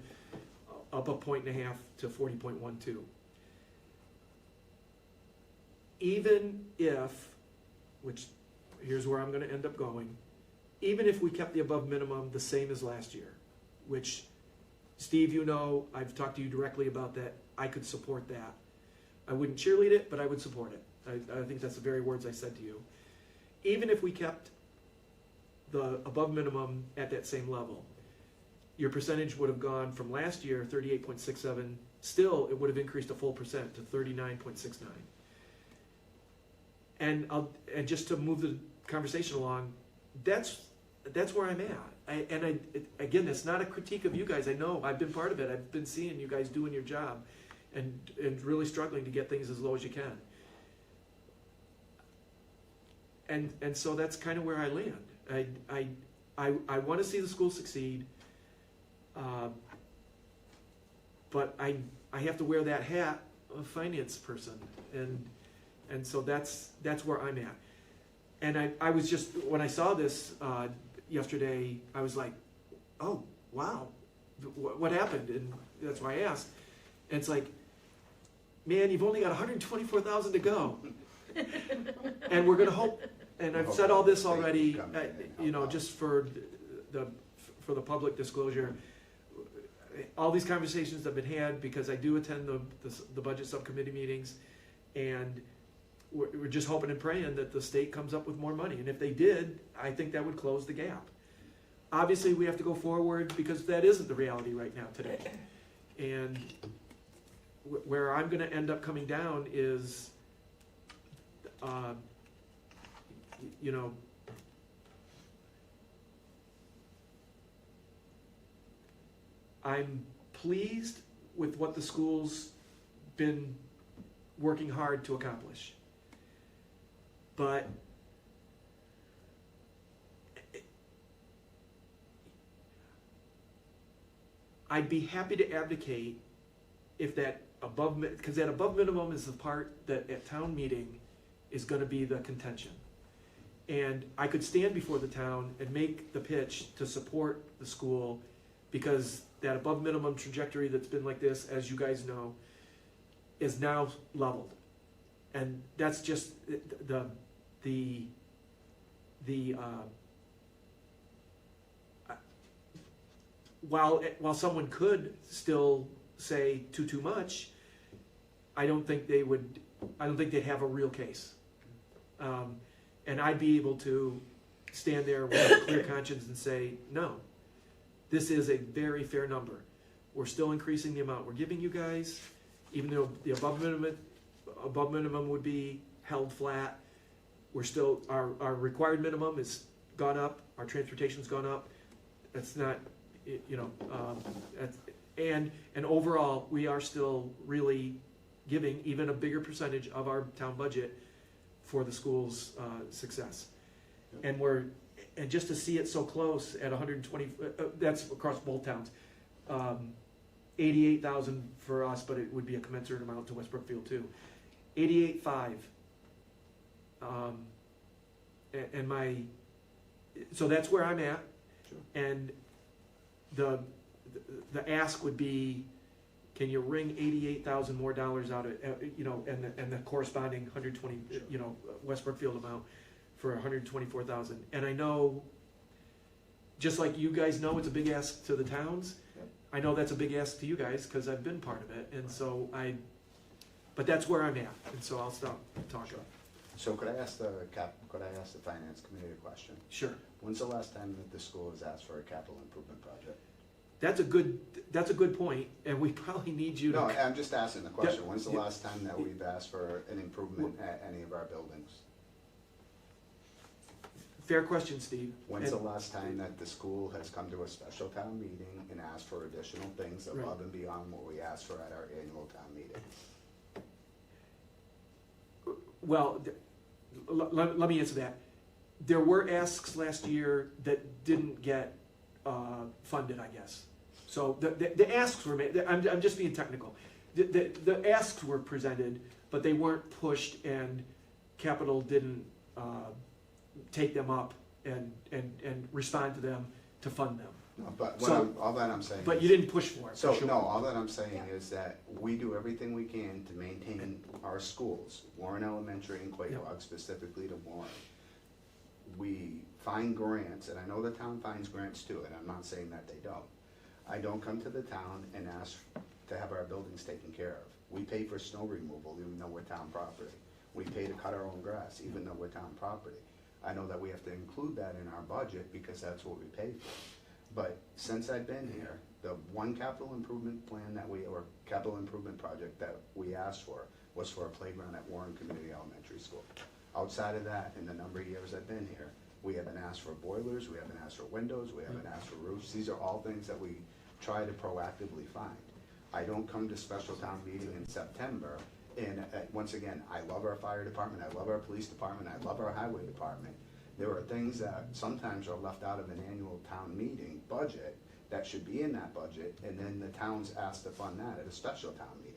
up 1.5 to 40.12. Even if, which here's where I'm gonna end up going, even if we kept the above minimum the same as last year, which, Steve, you know, I've talked to you directly about that, I could support that. I wouldn't cheerlead it, but I would support it. I think that's the very words I said to you. Even if we kept the above minimum at that same level, your percentage would have gone from last year, 38.67, still it would have increased a full percent to 39.69. And just to move the conversation along, that's where I'm at. Again, it's not a critique of you guys. I know I've been part of it. I've been seeing you guys doing your job, and really struggling to get things as low as you can. And so that's kind of where I land. I want to see the school succeed, but I have to wear that hat of finance person, and so that's where I'm at. And I was just, when I saw this yesterday, I was like, oh wow, what happened? And that's why I asked. And it's like, man, you've only got 124,000 to go, and we're gonna hope. And I've said all this already, just for the public disclosure. All these conversations have been had because I do attend the budget subcommittee meetings, and we're just hoping and praying that the state comes up with more money. And if they did, I think that would close the gap. Obviously, we have to go forward because that isn't the reality right now today. And where I'm going to end up coming down is, I'm pleased with what the school's been working hard to accomplish. But I'd be happy to advocate if that because that above minimum is the part that at town meeting is going to be the contention. And I could stand before the town and make the pitch to support the school, because that above minimum trajectory that's been like this, as you guys know, is now leveled. And that's just while someone could still say too much, I don't think they'd have a real case. And I'd be able to stand there with a clear conscience and say, no, this is a very fair number. We're still increasing the amount we're giving you guys, even though the above minimum would be held flat. We're still, our required minimum has gone up, our transportation's gone up. That's not, and overall, we are still really giving even a bigger percentage of our town budget for the school's success. And and just to see it so close at 120, that's across both towns. 88,000 for us, but it would be a commensurate amount to West Brookfield too. 88.5. So that's where I'm at. Sure. And the ask would be, can you wring 88,000 more dollars out of, and the corresponding 120, Sure. West Brookfield amount for 124,000. And I know, just like you guys know, it's a big ask to the towns. Yep. I know that's a big ask to you guys, because I've been part of it, and so but that's where I'm at, and so I'll stop talking. Sure. So could I ask the finance committee a question? Sure. When's the last time that the school has asked for a capital improvement project? That's a good point, and we probably need you to. No, I'm just asking the question. When's the Yeah. last time that we've asked for an improvement at any of our buildings? Fair question, Steve. When's And- the last time that the school has come to a special town meeting and asked for additional things Right. above and beyond what we asked for at our annual town meeting? Well, let me answer that. There were asks last year that didn't get funded, I guess. So the asks were made, I'm just being technical. The asks were presented, but they weren't pushed, and capital didn't take them up and respond to them to fund them. No, but So- all that I'm saying. But is- you didn't push for it, for So, sure. no, all that I'm saying is that we do everything we can to maintain our schools, Warren Elementary and Quaybog, specifically to Warren. We find grants, and I know the town finds grants too, and I'm not saying that they don't. I don't come to the town and ask to have our buildings taken care of. We pay for snow removal even though we're town property. We pay to cut our own grass even though we're town property. I know that we have to include that in our budget because that's what we pay for. But since I've been here, the one capital improvement plan or capital improvement project that we asked for was for a playground at Warren Community Elementary School. Outside of that, in the number of years I've been here, we haven't asked for boilers, we haven't asked for windows, we haven't asked for roofs. These are all things that we try to proactively find. I don't come to special town meeting in September, and once again, I love our fire department, I love our police department, I love our highway department. There are things that sometimes are left out of an annual town meeting budget that should be in that budget, and then the town's asked to fund that at a special town meeting.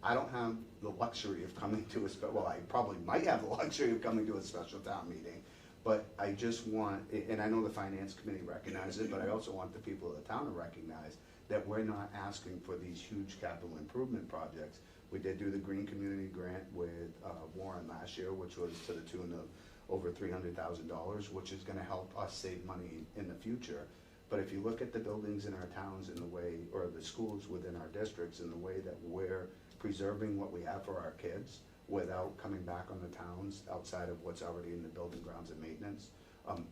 I don't have the luxury of coming to I probably might have the luxury of coming to a special town meeting, but I just want, and I know the finance committee recognizes it, but I also want the people of the town to recognize that we're not asking for these huge capital improvement projects. We did do the Green Community Grant with Warren last year, which was to the tune of over $300,000, which is gonna help us save money in the future. But if you look at the buildings in our towns and the way, or the schools within our districts and the way that we're preserving what we have for our kids without coming back on the towns outside of what's already in the building grounds and maintenance,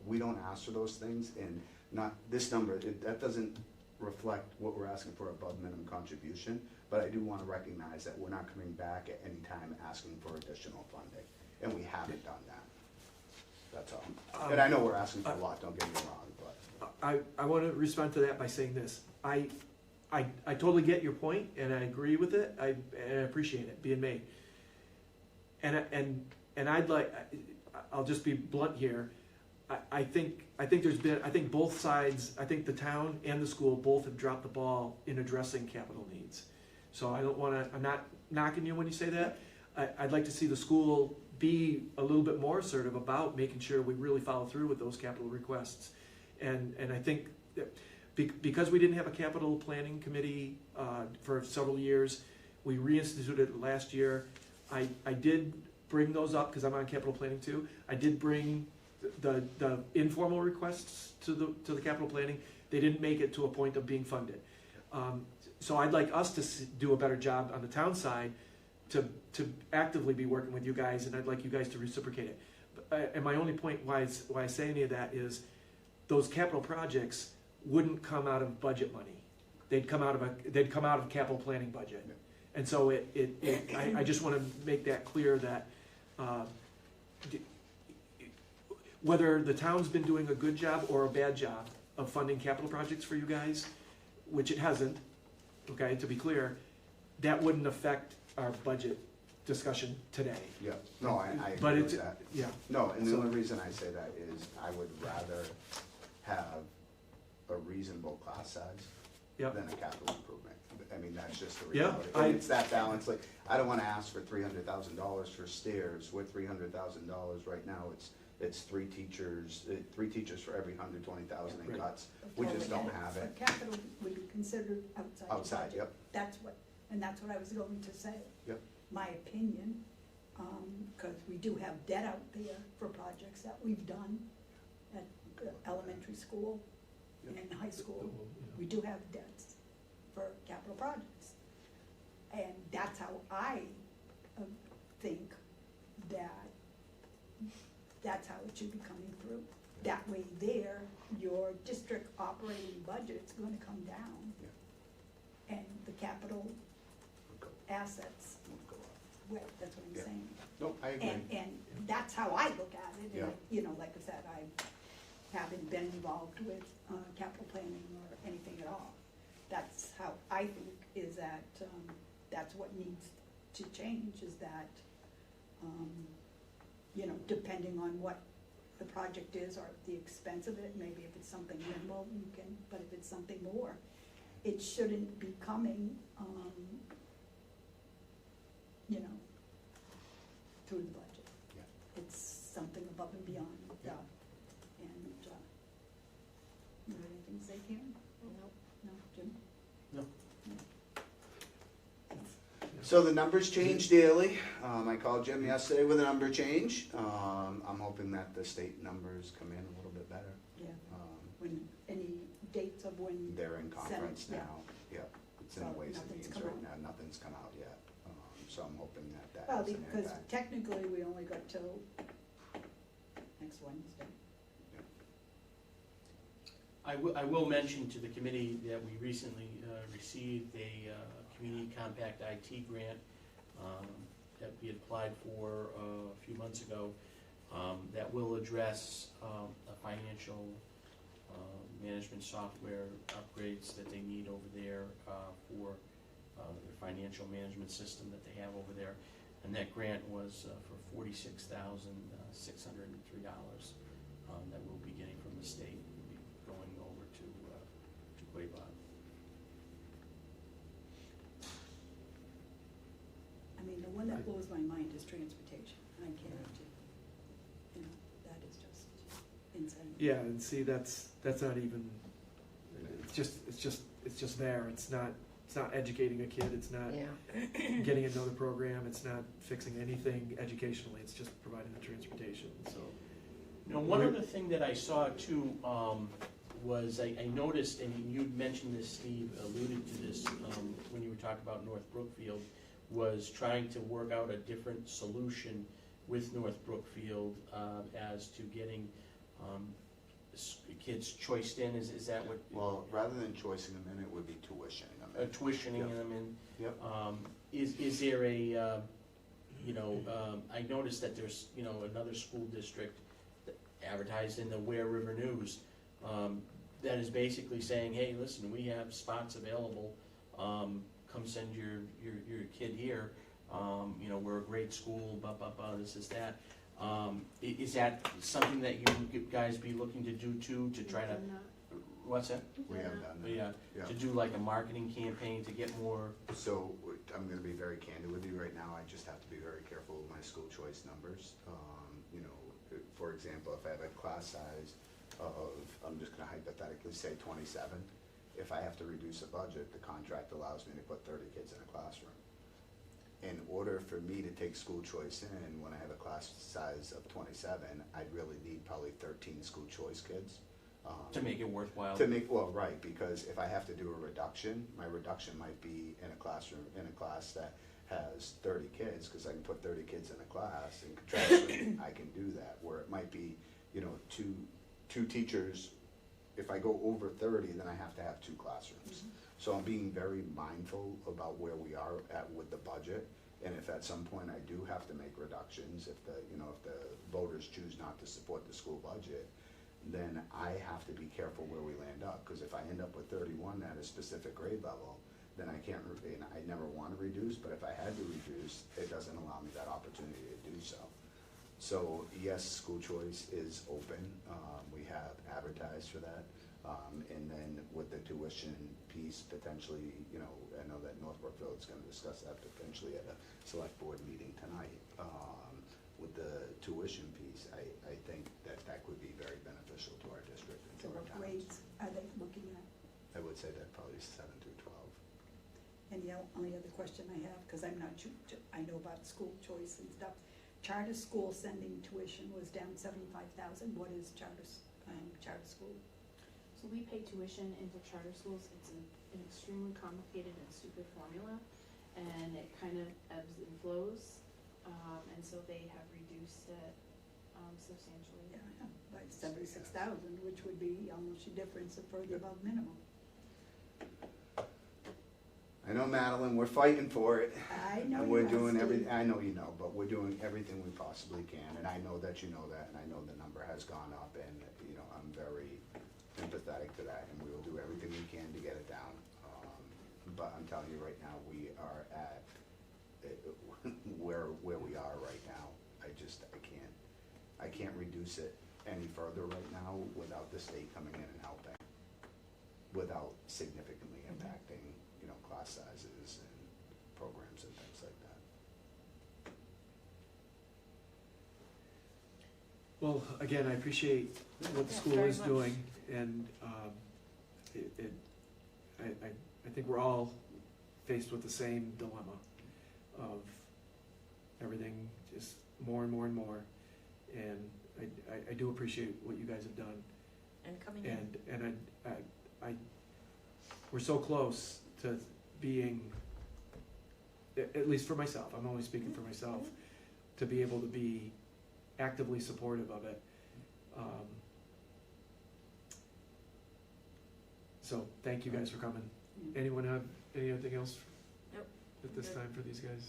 we don't ask for those things, and not, this number, that doesn't reflect what we're asking for above minimum contribution, but I do wanna recognize that we're not coming back at any time asking for additional funding, and we haven't done that. That's all. And I know we're asking for a lot, don't get me wrong, but. I want to respond to that by saying this. I totally get your point, and I agree with it. I appreciate it being made. And I'd like, I'll just be blunt here. I think both sides, I think the town and the school both have dropped the ball in addressing capital needs. So I don't want to, I'm not knocking you when you say that. I'd like to see the school be a little bit more assertive about making sure we really follow through with those capital requests. And I think that because we didn't have a capital planning committee for several years, we reinstituted it last year. I did bring those up because I'm on capital planning too. I did bring the informal requests to the capital planning. They didn't make it to a point of being funded. So I'd like us to do a better job on the town side to actively be working with you guys, and I'd like you guys to reciprocate it. And my only point why I say any of that is those capital projects wouldn't come out of budget money. They'd come out of capital planning budget. And so I just want to make that clear that whether the town's been doing a good job or a bad job of funding capital projects for you guys, which it hasn't, okay, to be clear, that wouldn't affect our budget discussion today. Yeah, no, I But agree it's, with that. yeah, No, and the So- only reason I say that is I would rather have a reasonable class size yeah, than a capital improvement. I mean, that's just the Yeah, reality. I- And it's that balance, like, I don't wanna ask for $300,000 for stairs, with $300,000 right now, it's three teachers for every 120,000 in Right. cuts. We just don't have it. But capital would be considered outside your Outside, budget. yep. That's what I was going to say. Yep. My opinion, cause we do have debt out there for projects that we've done at the elementary school and high school. We do have debts for capital projects. And that's how I think that, that's how it should be coming through. That way there, your district operating budget's gonna come down. And the capital assets, well, that's what I'm Yeah. saying. No, I agree. And that's how I look at it, Yeah. and, you know, like I said, I haven't been involved with, capital planning or anything at all. That's how I think is that, that's what needs to change, is that, you know, depending on what the project is or the expense of it, maybe if it's something minimal, you can, but if it's something more, it shouldn't be coming, you know, through the budget. Yeah. It's something above and beyond, Yeah. and, you have anything to say, Karen? Nope. No, Jim? No. So the numbers change daily. I called Jim yesterday with a number change. I'm hoping that the state numbers come in a little bit better. Yeah, Um, when, any dates of when? They're in conference yeah. now. Yep, it's in So the ways and nothing's means come right out? now. Nothing's come out yet. So I'm hoping that that Well, has an because impact. technically, we only got till next Wednesday. I will mention to the committee that we recently received a community compact IT grant that we had applied for a few months ago that will address a financial management software upgrades that they need over there for their financial management system that they have over there. And that grant was for $46,603 that we'll be getting from the state. We'll be going over to Quabog. I mean, the one that blows my mind is transportation. I can't, you know, that is just insane. yeah, and see, that's not even, it's just there, it's not educating a kid, it's not Yeah. getting another program, it's not fixing anything educationally, it's just providing the transportation, so. Now, one other thing that I saw too, was I noticed, and you'd mentioned this, Steve, alluded to this, when you were talking about North Brookfield, was trying to work out a different solution with North Brookfield, as to getting, kids choiced in, is that what? Well, rather than choicing them in, it would be tuitioning them in. Tuitioning Yep. them in. Yep. Is there a, I noticed that there's, another school district that advertised in the Ware River News, that is basically saying, hey, listen, we have spots available, come send your kid here, we're a great school, blah, blah, blah, this is that. Is that something that you guys be looking to do too, to try to, what's that? We have done that. Yeah, Yeah. to do like a marketing campaign to get more, So I'm gonna be very candid with you right now. I just have to be very careful with my school choice numbers. For example, if I have a class size of, I'm just gonna hypothetically say 27, if I have to reduce a budget, the contract allows me to put 30 kids in a classroom. In order for me to take school choice in, when I have a class size of 27, I'd really need probably 13 school choice kids. to make it worthwhile. Well, right, because if I have to do a reduction, my reduction might be in a classroom, in a class that has 30 kids, because I can put 30 kids in a class, and contractually, I can do that, where it might be, two teachers. If I go over 30, then I have to have 2 classrooms. So I'm being very mindful about where we are at with the budget, and if at some point I do have to make reductions, if the voters choose not to support the school budget, then I have to be careful where we land up, because if I end up with 31 at a specific grade level, then I can't, and I never wanna reduce, but if I had to reduce, it doesn't allow me that opportunity to do so. So, yes, school choice is open, we have advertised for that. And then with the tuition piece, potentially, you know, I know that North Brookfield is gonna discuss that potentially at a select board meeting tonight. With the tuition piece, I think that that could be very beneficial to our district and So to our what towns. grades are they looking at? I would say that probably 7 through 12. And the only other question I have, because I'm not sure, I know about school choice and stuff. Charter school sending tuition was down 75,000. What is charter school? So we pay tuition into charter schools. It's an extremely complicated and stupid formula, and it kind of ebbs and flows. And so they have reduced it substantially. Yeah, like 76,000, which would be almost a difference of further above minimum. I know, Madeline, we're fighting for it. I know And you we're are, doing Steve. I know you know, but we're doing everything we possibly can, and I know that you know that, and I know the number has gone up, and, you know, I'm very empathetic to that, and we will do everything we can to get it down. But I'm telling you right now, we are at, where we are right now. I can't reduce it any further right now without the state coming in and helping, without significantly impacting, you know, class sizes and programs and things like that. Well, again, I appreciate what the Yeah, school very is much. doing, and I think we're all faced with the same dilemma of everything just more and more and more. And I do appreciate what you guys have done, And coming in. and we're so close to being, at least for myself, I'm only speaking for myself, to be able to be actively supportive of it. So, thank you guys for coming. Anyone have anything else Nope. at this Good. time for these guys?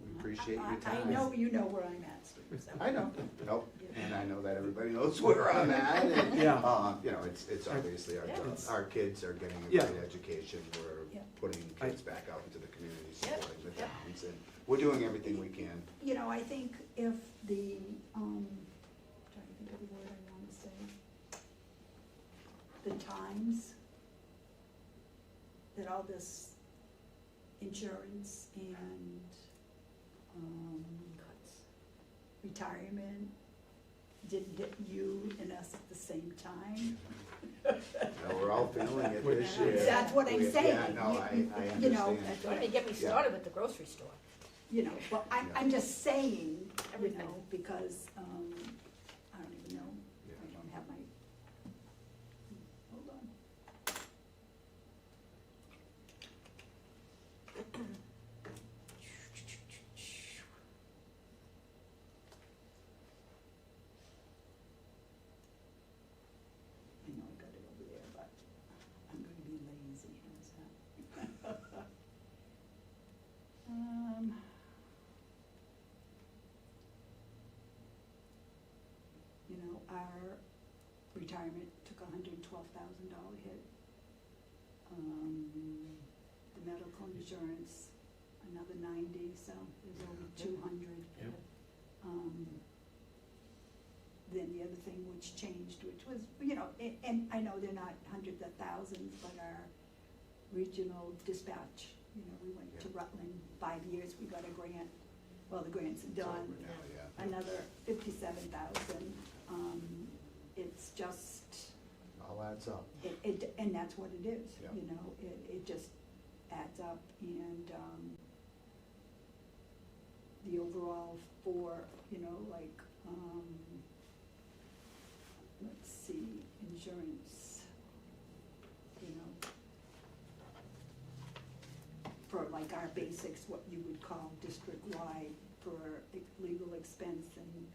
We appreciate your I time. know you know where I'm at, Steve, so. I know, and I know that everybody knows where I'm at, and, Yeah. you know, it's obviously our Yeah. job. Our kids are getting a Yeah. great education, we're Yeah. putting kids back out into the community, Yep. supporting the Yep. towns, and we're doing everything we can. You know, I think if the, trying to think of the word I wanna say, the times that all this insurance and, Cuts. retirement didn't hit you and us at the same time. You know, we're all feeling it this Yeah. year. That's what I'm Yeah, saying. no, I You know, understand. that's Don't what even get me Yeah. started with the grocery store. you know, but I'm just saying, you Everything. know, because, I don't even know, Yeah. I don't have my, hold on. I know I got it over there, but I'm gonna be lazy, how's that? You know, our retirement took $112,000 hit. The medical insurance, another 90, so there's over 200. Yep. Then the other thing which changed, which was, you know, and I know they're not hundreds of thousands, but our regional dispatch, you know, we went to Yeah. Rutland, 5 years, we got a grant. Well, the grant's It's done. over now, yeah. Another 57,000. It's just, All adds up. and that's what it is, Yeah. you know, it just adds up, and, the overall for, you know, like, let's see, insurance, you know, for like our basics, what you would call district-wide for legal expense and,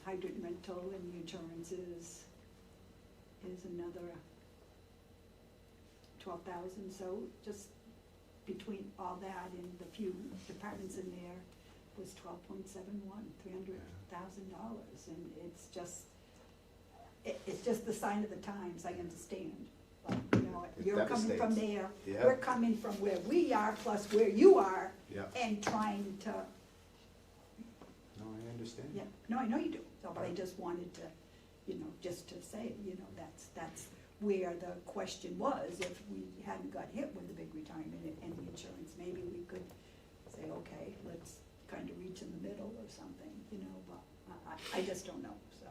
hydrant rental and the insurances is another 12,000, so just between all that and the few departments in there was 12.71, $300,000, and it's just the sign of the times, I understand, but, you know, know, It you're coming from devastates. there, Yeah. we're coming from where we are plus where you are, Yeah, and trying to, no, I understand. yeah, no, I know you do, so, but I just wanted to, you know, just to say, you know, that's where the question was, if we hadn't got hit with the big retirement and the insurance, maybe we could say, okay, let's kind of reach in the middle or something, you know, but I just don't know, so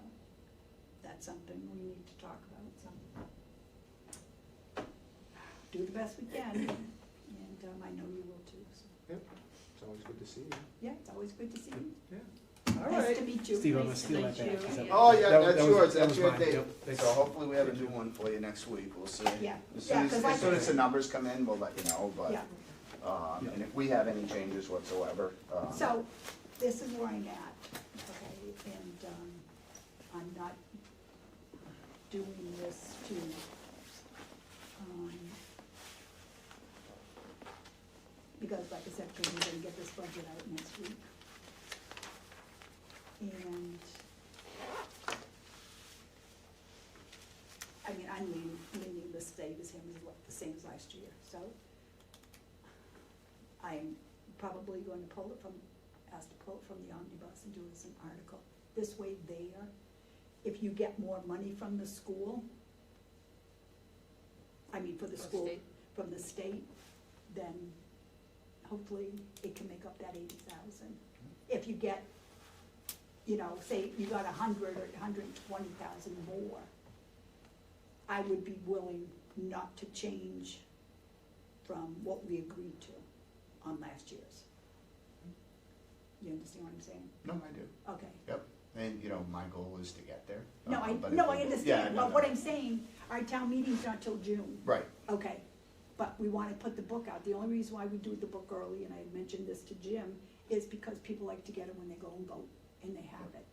that's something we need to talk about, so. Do the best we can, and I know you will too, so, It's always good to see you. yeah, it's always good to see you. All Nice right. to meet you. Steve, I'm gonna Nice to steal that meet back. you. Is that- Oh, yeah, that was- that's that was- yours, that that's was your mine. date. Yep, thanks. So hopefully we have a new one for you next week, we'll see. Yeah, As yeah, soon 'cause as, I- as soon as the numbers come in, we'll let you know, but, Yeah, and if we have any changes whatsoever, so this is where I'm at, okay, and, I'm not doing this to, because like I said, because we're gonna get this budget out next week. And, I mean, I'm leaning the same as him, the same as last year, so I'm probably going to pull it from, ask to pull it from the omnibus and do it as an article. This way there, if you get more money from the school, I mean, for the school, state. from the state, then hopefully it can make up that 80,000. If you get, you know, say you got 100 or 120,000 more, I would be willing not to change from what we agreed to on last year's. You understand what I'm saying? no, I do. Okay. Yep, and, you know, my goal is to get there. No, but no, if I we- understand, yeah, but no, what no. I'm saying, our town meeting's not till June. Right, Okay, but we wanna put the book out. The only reason why we do the book early, and I mentioned this to Jim, is because people like to get it when they go and vote, and they have it.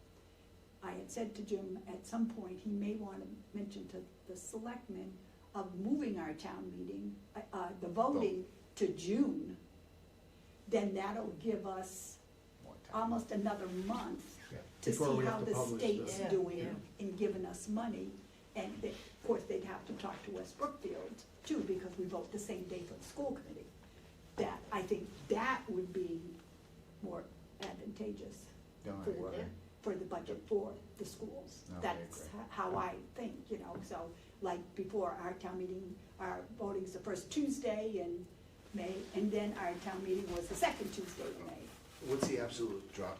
I had said to Jim, at some point, he may wanna mention to the selectmen of moving our town meeting, the voting to June. Then that'll give us more time. almost another month Yeah. to Before see we how have to the publish state's the- Yeah, doing yeah. in giving us money. And they, of course, they'd have to talk to West Brookfield too, because we vote the same day for the school committee. That, I think that would be more advantageous No, I for, agree. for the budget for the schools. No, I That's agree. how I think, you know, so, like, before our town meeting, our voting's the first Tuesday in May, and then our town meeting was the second Tuesday in May. What's the absolute drop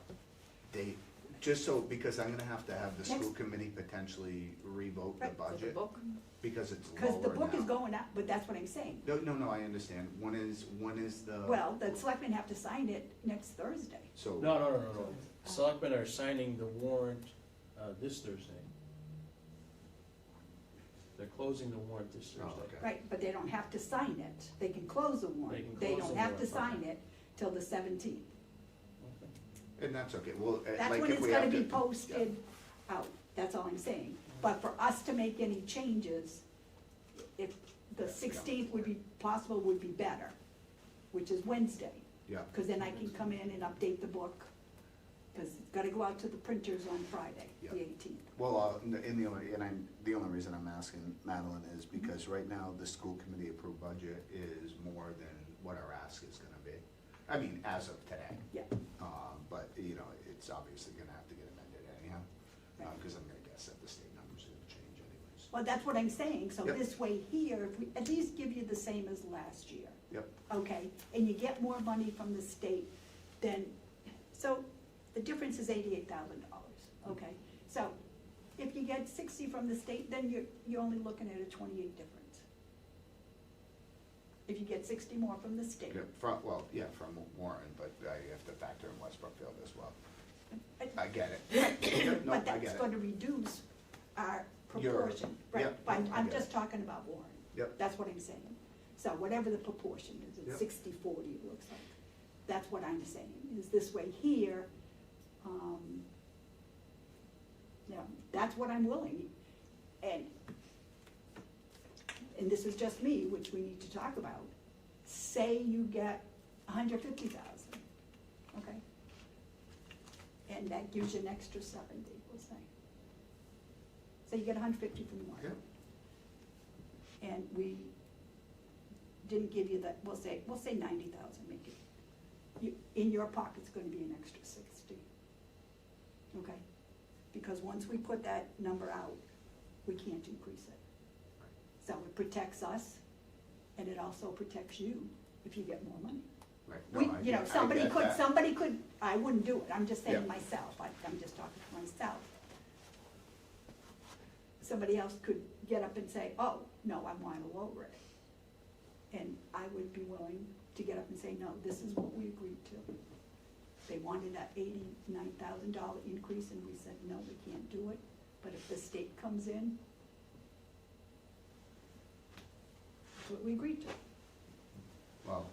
date? Just so, because I'm gonna have to have the school Next- committee potentially revoke the Right, for the budget, book? because it's Because the lower book is now. going up, but that's what I'm saying. No, I understand. When is the? Well, the selectmen have to sign it next Thursday. So. No. Selectmen are signing the warrant, this Thursday. They're closing the warrant this Oh, Thursday. okay. Right, but they don't have to sign it. They can close the They warrant. can They close don't the have to warrant, sign okay. it till the 17th. Okay. And that's okay. Well, That's like when if it's we gonna have be to. posted out, that's all I'm saying. But for us to make any changes, if the 16th would be possible, would be better, which is Wednesday. Yeah, Because then I can come in and update the book, because it's gotta go out to the printers on Friday, the Yeah. 18th. well, the only reason I'm asking Madeline is because right now, the school committee approved budget is more than what our ask is gonna be. I mean, as of today. Yeah. But, you know, it's obviously gonna have to get amended anyhow, Right. because I'm gonna guess that the state numbers are gonna change anyways. Well, that's what I'm saying, so Yep. this way here, if we at least give you the same as last year, Yep, okay? And you get more money from the state, then, so the difference is $88,000, okay? So if you get 60 from the state, then you're only looking at a 28 difference. If you get 60 more from the state. yeah, from Warren, but I have to factor in West Brookfield as well. I get it. No, But I that's get gonna it. reduce our Your- proportion, right? yep, But I I'm get just it. talking about Warren. Yep. That's what I'm saying. So whatever the proportion is, Yep. it's 60-40, it looks like. That's what I'm saying, is this way here, you know, that's what I'm willing. And this is just me, which we need to talk about. Say you get 150,000, okay? And that gives you an extra 70, we'll say. So you get 150 from Warren. Yep. And we didn't give you that, we'll say 90,000, make it. In your pocket's gonna be an extra 60. Okay? Because once we put that number out, we can't increase it. So it protects us, and it also protects you if you get more money. Right. We, No, I you know, get- I somebody get could, that. I wouldn't do it, I'm just saying Yeah. myself, I'm just talking to myself. Somebody else could get up and say, oh, no, I want to lower it. And I would be willing to get up and say, no, this is what we agreed to. They wanted that $89,000 increase, and we said, no, we can't do it, but if the state comes in, that's what we agreed to. Well,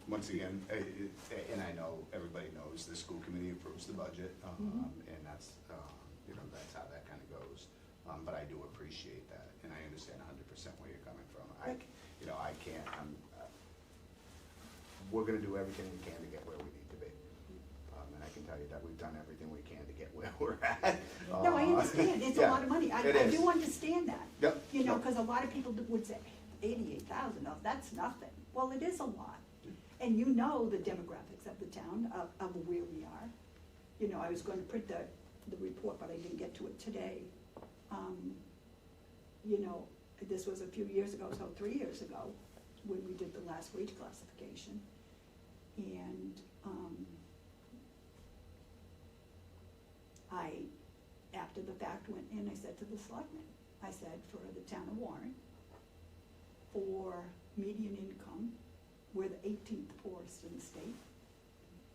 once again, and I know everybody knows the school committee approves the budget, Mhm. and that's, you know, that's how that kind of goes. But I do appreciate that, and I understand 100% where you're coming from. You know, I can't, we're gonna do everything we can to get where we need to be. And I can tell you that we've done everything we can to get where we're at. No, I understand, it's a yeah, lot of money, I it do is. understand that. Yep. You know, Yep. because a lot of people would say, 88,000, oh, that's nothing. Well, it is a lot. And you know the demographics of the town, of where we are. You know, I was going to print the report, but I didn't get to it today. You know, this was a few years ago, so 3 years ago, when we did the last wage classification. And I, after the fact, went in, I said to the selectmen, I said, for the town of Warren, for median income, we're the 18th poorest in the state.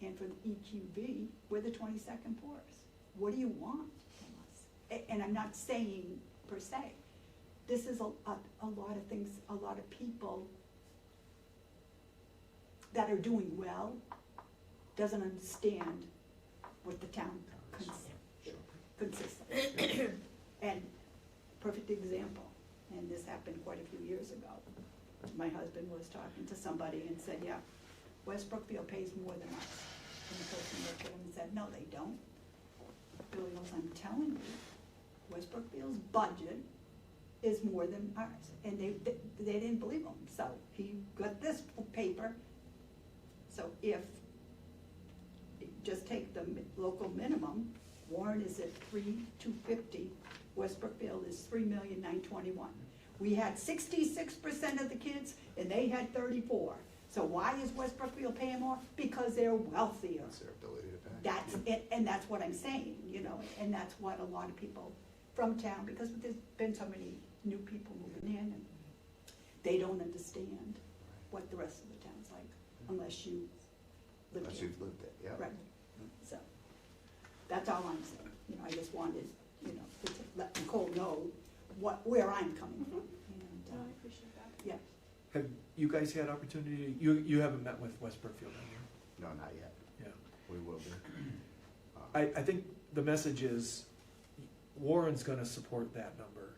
And for the EQB, we're the 22nd poorest. What do you want from us? And I'm not saying per se. This is a lot of things, a lot of people that are doing well doesn't understand what the town consists of. And perfect example, and this happened quite a few years ago. My husband was talking to somebody and said, yeah, West Brookfield pays more than us. And the person looked at him and said, no, they don't. Billy goes, I'm telling you, West Brookfield's budget is more than ours. And they didn't believe him. So he got this paper. So if, just take the local minimum, Warren is at 3,250, West Brookfield is 3,921,000. We had 66% of the kids, and they had 34. So why is West Brookfield paying more? Because they're wealthier. That's their ability to pay. That's it, and that's what I'm saying, you know, and that's what a lot of people from town, because there's been so many new people moving in, and they don't understand what the rest of the town's like, unless you live Unless here. you've lived it, yeah. Right, so, that's all I'm saying, you know, I just wanted, you know, to let Nicole know where I'm coming from, and, No, I appreciate that. yeah. Have you guys had opportunity, you haven't met with West Brookfield, have you? No, not yet. Yeah. We will be. I think the message is Warren's gonna support that number.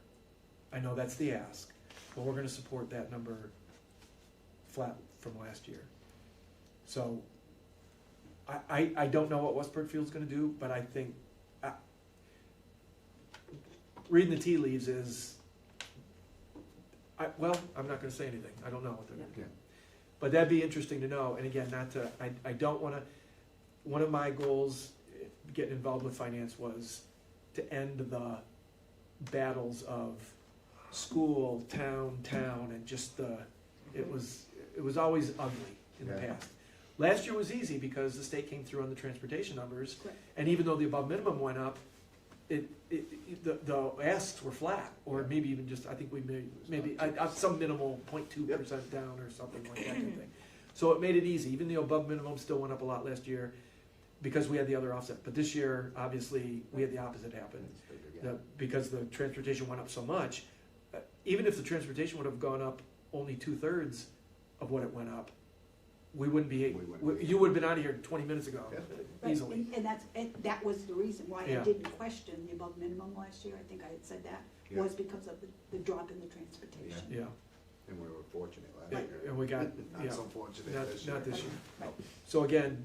I know that's the ask, but we're gonna support that number flat from last year. So, I don't know what West Brookfield's gonna do, but I think, reading the tea leaves is, I'm not gonna say anything, I don't know what they're gonna do. Yeah. But that'd be interesting to know, and again, I don't wanna, one of my goals, getting involved with finance was to end the battles of school, town, and just it was always ugly in the Yeah. past. Last year was easy because the state came through on the transportation numbers, Correct. and even though the above minimum went up, the asks were flat, or maybe even just, I think we maybe some minimal 0.2% down or something like that kind of thing. So it made it easy, even the above minimum still went up a lot last year, because we had the other offset, but this year, obviously, we had the opposite happen. It's bigger, yeah. Because the transportation went up so much, even if the transportation would have gone up only 2/3 of what it went up, we wouldn't be, We wouldn't be. you would have been out of here 20 minutes ago, Yeah. Right, easily. and that was the reason why Yeah. I didn't question the above minimum last year, I think I had said that, Yeah. was because of the drop in the transportation. Yeah, And we were fortunate last Yeah, year. and we got, Not yeah, so fortunate this year. not this year. Right. So again,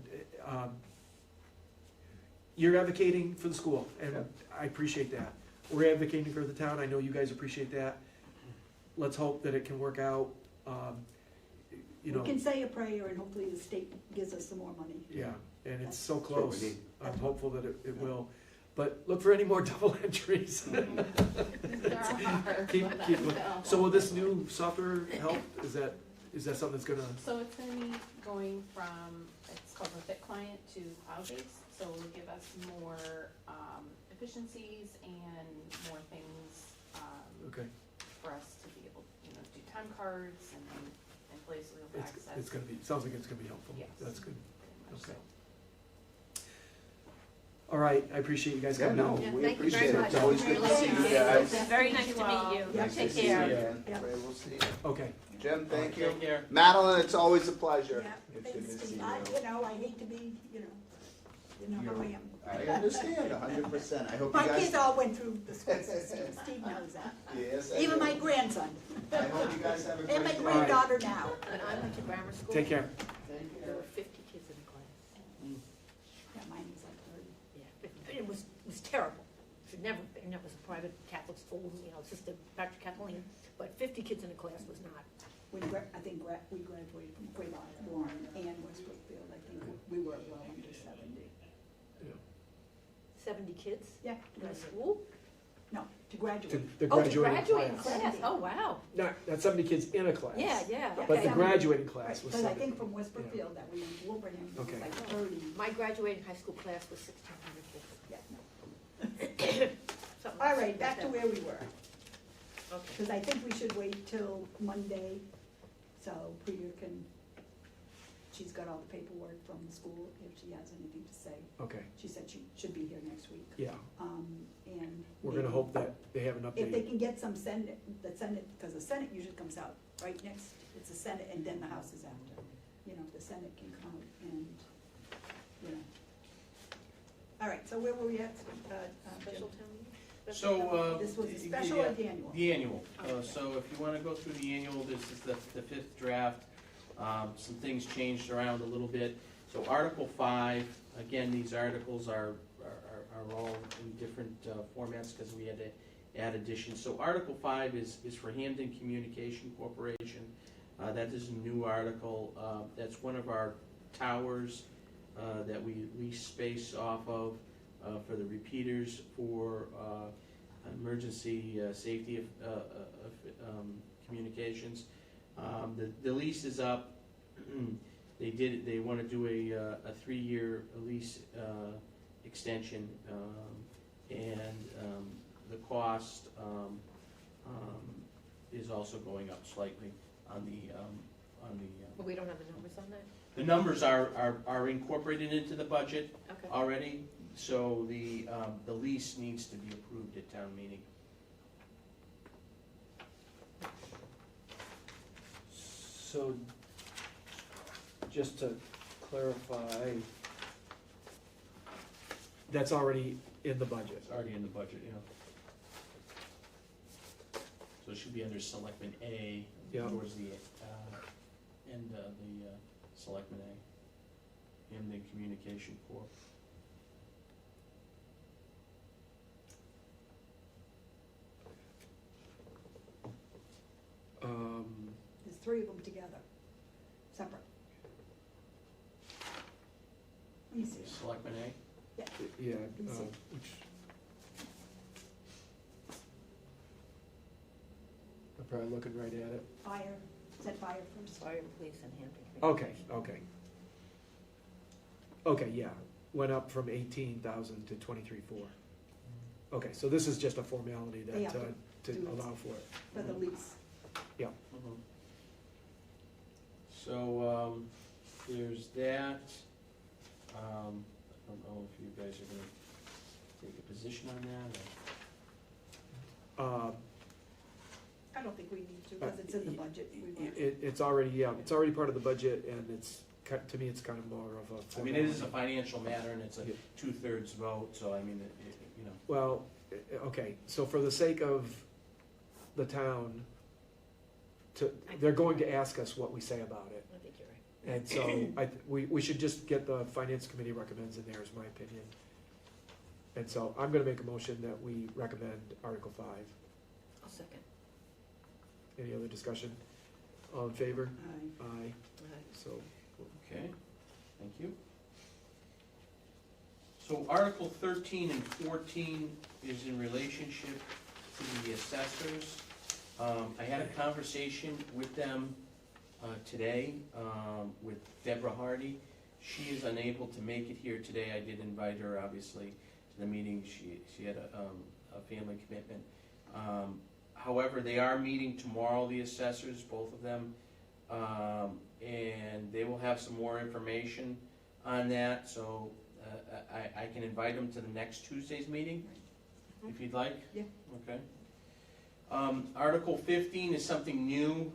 you're advocating for the school, and Yeah. I appreciate that. We're advocating for the town, I know you guys appreciate that. Let's hope that it can work out. you We know, can say a prayer and hopefully the state gives us some more money. yeah, and it's so That's what we close. need. I'm hopeful that it will. But look for any more double entries. There are, Keep- but keep that looking. will. So will this new software help? Is that something that's gonna, So it's gonna be going from, it's called the Fit Client to cloud-based, so it will give us more, efficiencies and more things, okay, for us to be able, do time cards and employees will be able to access. it's gonna be, sounds like it's gonna be helpful. Yes. That's good. Pretty much Okay. so. All right, I appreciate you guys Yeah, coming no, in. Yeah, we thank you appreciate very it. much. It's always good to see you Really guys. appreciate it. Very nice to meet you. Yeah. Nice Take to see care. you. Yeah. Ray, we'll see you. Okay, Jim, thank you. Take care. Madeline, it's always a pleasure. Yeah, It's thanks, good to see Steve. you. I hate to be, you know how I am. I understand 100%. I hope you My guys. kids all went through the school system, Steve knows that. Yes, I Even do. my grandson, I hope you guys have a great and my day. granddaughter now. When I went to grammar school, take care. Thank you. there were 50 kids in the class. Yeah, mine was like 30. Yeah, it was terrible. It should never been. It was a private Catholic school, Sister Dr. Kathleen, but 50 kids in the class was not. I think we graduated from Quaybon and West Brookfield. I think we were well under 70. 70 kids Yeah, in the school? no, to To graduate. the Oh, to graduating graduate class. class, oh, wow. Not 70 kids in a class. Yeah, yeah, But But the okay. graduating class was Because I 70. think from West Brookfield that we went to Wilbraham, it was Okay. like 30. My graduating high school class was 1,600 kids. Yeah, no. Something All right, like back to that. where we were, Okay. because I think we should wait till Monday, so Priya can, she's got all the paperwork from the school, if she has anything to say. Okay, She said she should be here next week. yeah, And we're gonna maybe hope that they have an if they update. can get some Senate, because the Senate usually comes out right next, it's the Senate and then the House is after. If the Senate can come and, All right, so where were we at? Jim? Special town meeting? So, This was a special or the annual? The annual, Okay. so if you wanna go through the annual, this is the fifth draft. Some things changed around a little bit. So Article 5, again, these articles are all in different formats because we had to add additions. So Article 5 is for Hamden Communication Corporation. That is a new article. That's one of our towers that we lease space off of for the repeaters for emergency safety communications. The lease is up. They want to do a 3-year lease extension, and the cost is also going up slightly on the. But we don't have the numbers on that? The numbers are incorporated into the budget Okay. already, so the lease needs to be approved at town meeting. So, just to clarify, that's already in the budget. It's already in the budget, yeah. So it should be under Selectmen A, Yeah. towards the end of the Selectmen A, in the Communication Corp. There's 3 of them together, separate. Let me see. Selectmen A? Yeah, Yeah, Let me see. which. I'm probably looking right at it. fire, said fire first. Fire and police and Hampton. Okay. Okay, yeah, went up from 18,000 to 23,400. Okay, so this is just a formality They that, have to do it. allow for it. For the lease. Mhm. So, there's that. I don't know if you guys are gonna take a position on that, or? I don't think we need to, because it's in the budget. We want- It's already, it's already part of the budget, and it's, to me, it's kind of more of a. I mean, it is a financial matter, and it's a Yeah. 2/3 vote, so I mean, Well, okay, so for the sake of the town, they're going to ask us what we say about it. I think you're right. And so, we should just get the finance committee recommends in there, is my opinion. And so, I'm gonna make a motion that we recommend Article 5. I'll second. Any other discussion? All in favor? Aye. Aye. So, Okay, thank you. So Article 13 and 14 is in relationship to the assessors. I had a conversation with them today, with Deborah Hardy. She is unable to make it here today. I did invite her, obviously, to the meeting. She had a family commitment. However, they are meeting tomorrow, the assessors, both of them, and they will have some more information on that, so I can invite them to the next Tuesday's meeting, if you'd like. Yeah. Okay. Article 15 is something new,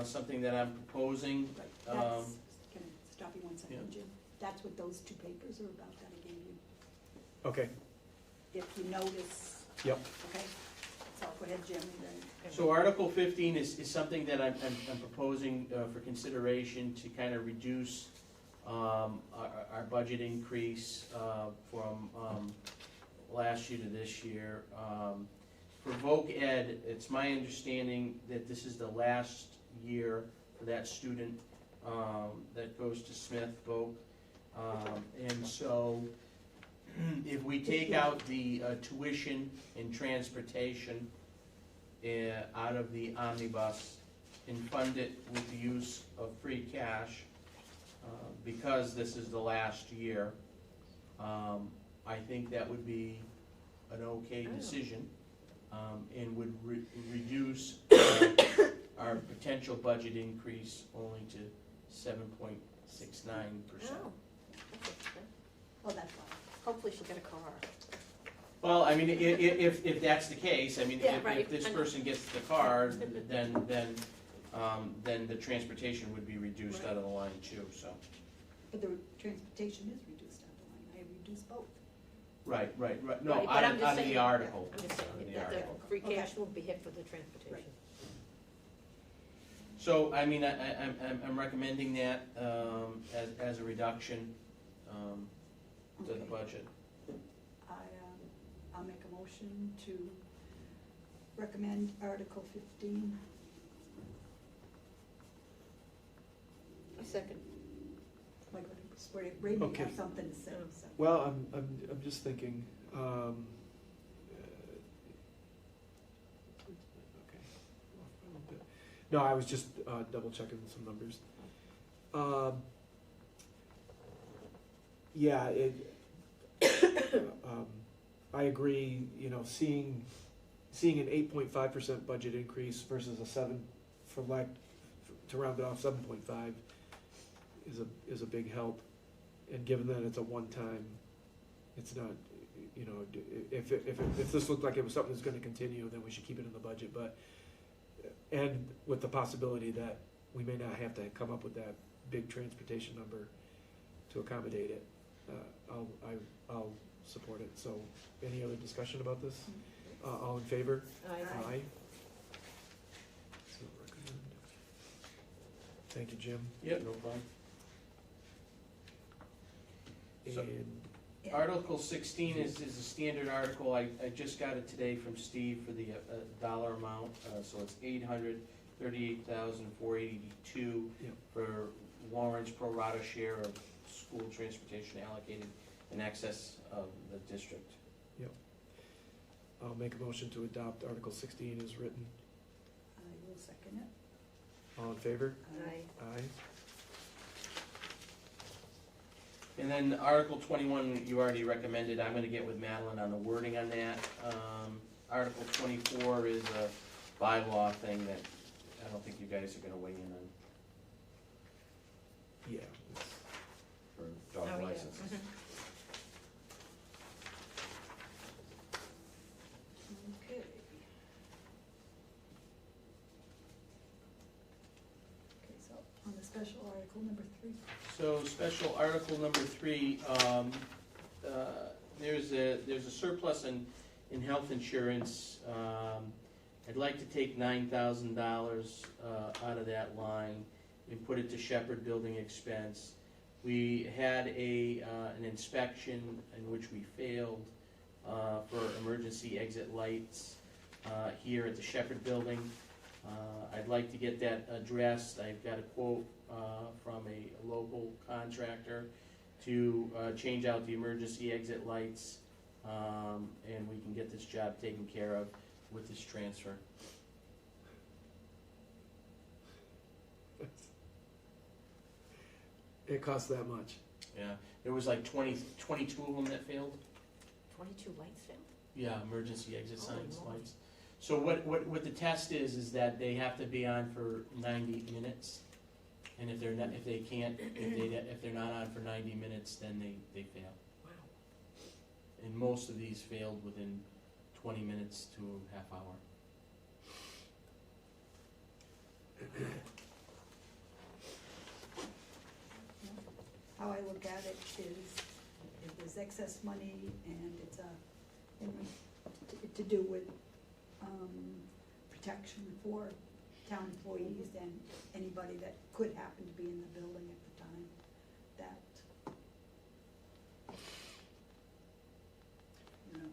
something that I'm proposing. Right, that's, can I stop you one second, Jim? That's what those two papers are about that I gave you. okay, If you notice. Yep. Okay, so go ahead, Jim, then. So Article 15 is something that I'm proposing for consideration to kind of reduce our budget increase from last year to this year. For Voc Ed, it's my understanding that this is the last year for that student that goes to Smith Voc. And so if we take out the tuition and transportation out of the omnibus and fund it with the use of free cash, because this is the last year, I think that would be an okay decision, and would reduce our potential budget increase only to 7.69%. Oh, okay. Oh, that's why. Hopefully she'll get a car. Well, I mean, if that's the case, I mean, Yeah, if right. this person gets the car, then the transportation would be reduced out of the line too, so. But the transportation is reduced on the line, I reduced both. Right, no, Right, but I'm just out of saying- the article. I'm just Out of saying, the that article. the free Okay. cash won't be hit for the transportation. So, I mean, I'm recommending that, as a reduction, to the Okay. budget. I'll make a motion to recommend Article 15. A second. Like, Ray may Okay. have something to say, so. well, I'm just thinking, okay. No, I was just double checking some numbers. Yeah, I agree, you know, seeing an 8.5% budget increase versus a 7, to round it off, 7.5 is a big help. And given that it's a one-time, it's not, you know, if this looked like it was something that's gonna continue, then we should keep it in the budget, but, and with the possibility that we may not have to come up with that big transportation number to accommodate it, I'll support it. So, any other discussion about this? All in favor? Aye. So recommend. Thank you, Jim. Yep, no problem. So- And, Article 16 is a standard article. I just got it today from Steve for the dollar amount, so it's $838,482 Yep. for Warren's pro rata share of school transportation allocated in excess of the district. I'll make a motion to adopt Article 16 as written. I will second it. All in favor? Aye. Aye. And then Article 21, you already recommended. I'm gonna get with Madeline on the wording on that. Article 24 is a bylaw thing that I don't think you guys are gonna weigh in on Yeah. it's- for Oh, dog yeah. licenses. Mhm. Okay. Okay, so on the special article number 3. So special article number 3, there's a surplus in health insurance. I'd like to take $9,000 out of that line and put it to Shepherd Building expense. We had an inspection in which we failed for emergency exit lights here at the Shepherd Building. I'd like to get that addressed. I've got a quote from a local contractor to change out the emergency exit lights, and we can get this job taken care of with this transfer. It costs that much. Yeah, there was like 22 of them that failed. 22 lights down? Yeah, emergency exit Holy signs, moly. lights. So what the test is that they have to be on for 90 minutes. And if they're not, if they can't, if they're not on for 90 minutes, then they fail. Wow. And most of these failed within 20 minutes to a half hour. How I look at it is, if there's excess money and it's to do with, protection for town employees and anybody that could happen to be in the building at the time, that, you know,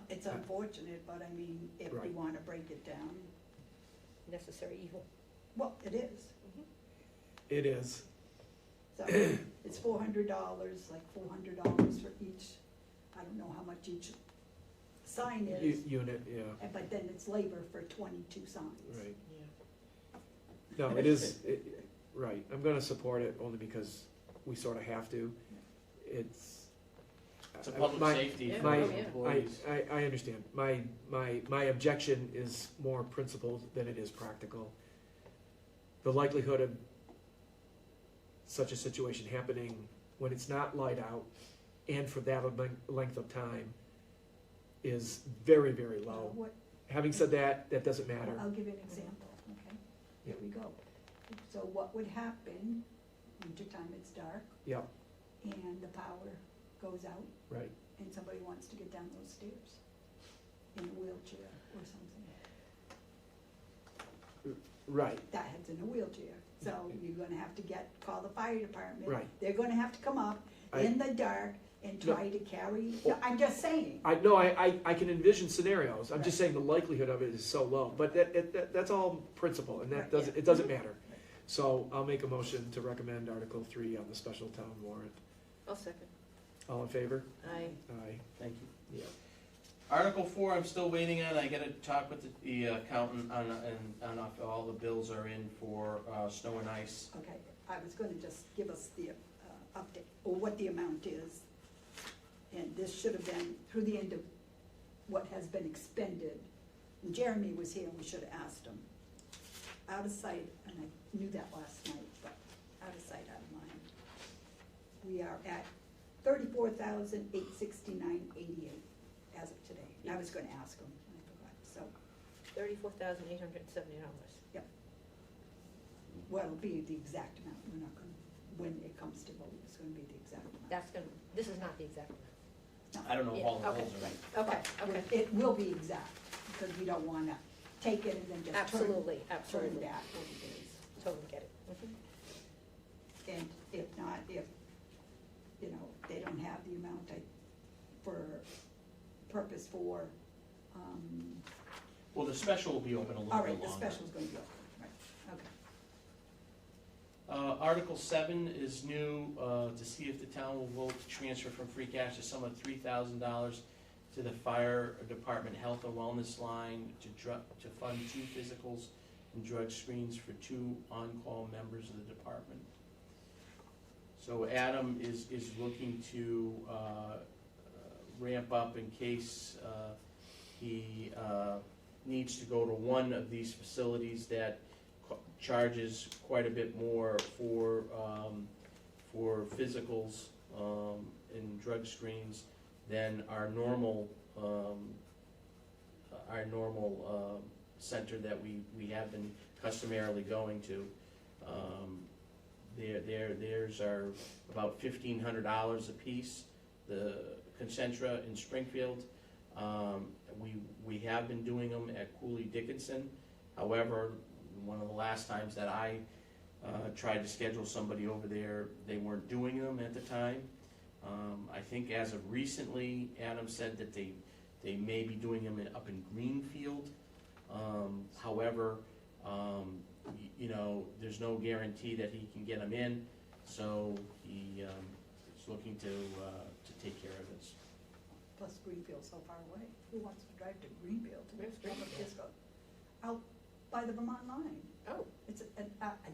it's unfortunate, but I mean, if we Right. wanna break it down, Necessary evil. well, it is. It is. So it's $400, like $400 for each, I don't know how much each sign is, Unit, yeah, but then it's labor for 22 signs. right. Yeah. No, it is, right, I'm gonna support it only because we sorta have to. It's. It's a public my- safety for my- employees. I understand. My objection is more principled than it is practical. The likelihood of such a situation happening when it's not light out and for that length of time is very, very low. What, Having said that, that doesn't matter. I'll give you an example, okay? Here we go. So what would happen, wintertime it's dark Yep, and the power goes out right, and somebody wants to get down those stairs in a wheelchair or something. right, That's in a wheelchair, so you're gonna have to call the fire department. Right. They're gonna have to come up I- in the dark and No. try to carry, no, I'm just saying. I can envision scenarios, I'm just saying the likelihood of it is so low, but that's all principle, and that Right, doesn't, yeah. it doesn't matter. So I'll make a motion to recommend Article 3 on the special town warrant. I'll second. All in favor? Aye. Aye, Thank you. yeah. Article 4, I'm still waiting on. I gotta talk with the accountant on if all the bills are in for snow and ice. Okay, I was gonna just give us the update, or what the amount is. And this should have been through the end of what has been expended. And Jeremy was here, and we should have asked him. Out of sight, and I knew that last night, but out of sight, out of mind. We are at $34,869.88 as of today. I was gonna ask him, I forgot, so, $34,870. well, it'll be the exact amount, we're not gonna, when it comes to vote, it's gonna be the exact amount. That's gonna, this is not the exact amount. I don't know if Yeah, all the okay, bills are right. Okay, But okay. It will be exact, because we don't wanna take it and then just Absolutely, turn absolutely. back what it is. Totally get it. Mhm. And if not, if, you know, they don't have the amount for purpose for, Well, the special will be open a little all bit right, longer. the special's gonna be open, right, okay. Article 7 is new, to see if the town will vote to transfer from free cash a sum of $3,000 to the fire department health and wellness line to fund 2 physicals and drug screens for 2 on-call members of the department. So Adam is looking to ramp up in case he needs to go to one of these facilities that charges quite a bit more for physicals and drug screens than our normal center that we have been customarily going to. Theirs are about $1,500 a piece. The Concentra in Springfield, we have been doing them at Cooley Dickinson. However, one of the last times that I tried to schedule somebody over there, they weren't doing them at the time. I think as of recently, Adam said that they may be doing them up in Greenfield. However, You know, there's no guarantee that he can get them in, so he is looking to take care of this. Plus Greenfield's so far away. Who wants to drive to Greenfield to Where's Greenfield? Greenfield? Out by the Vermont line. Oh, It's an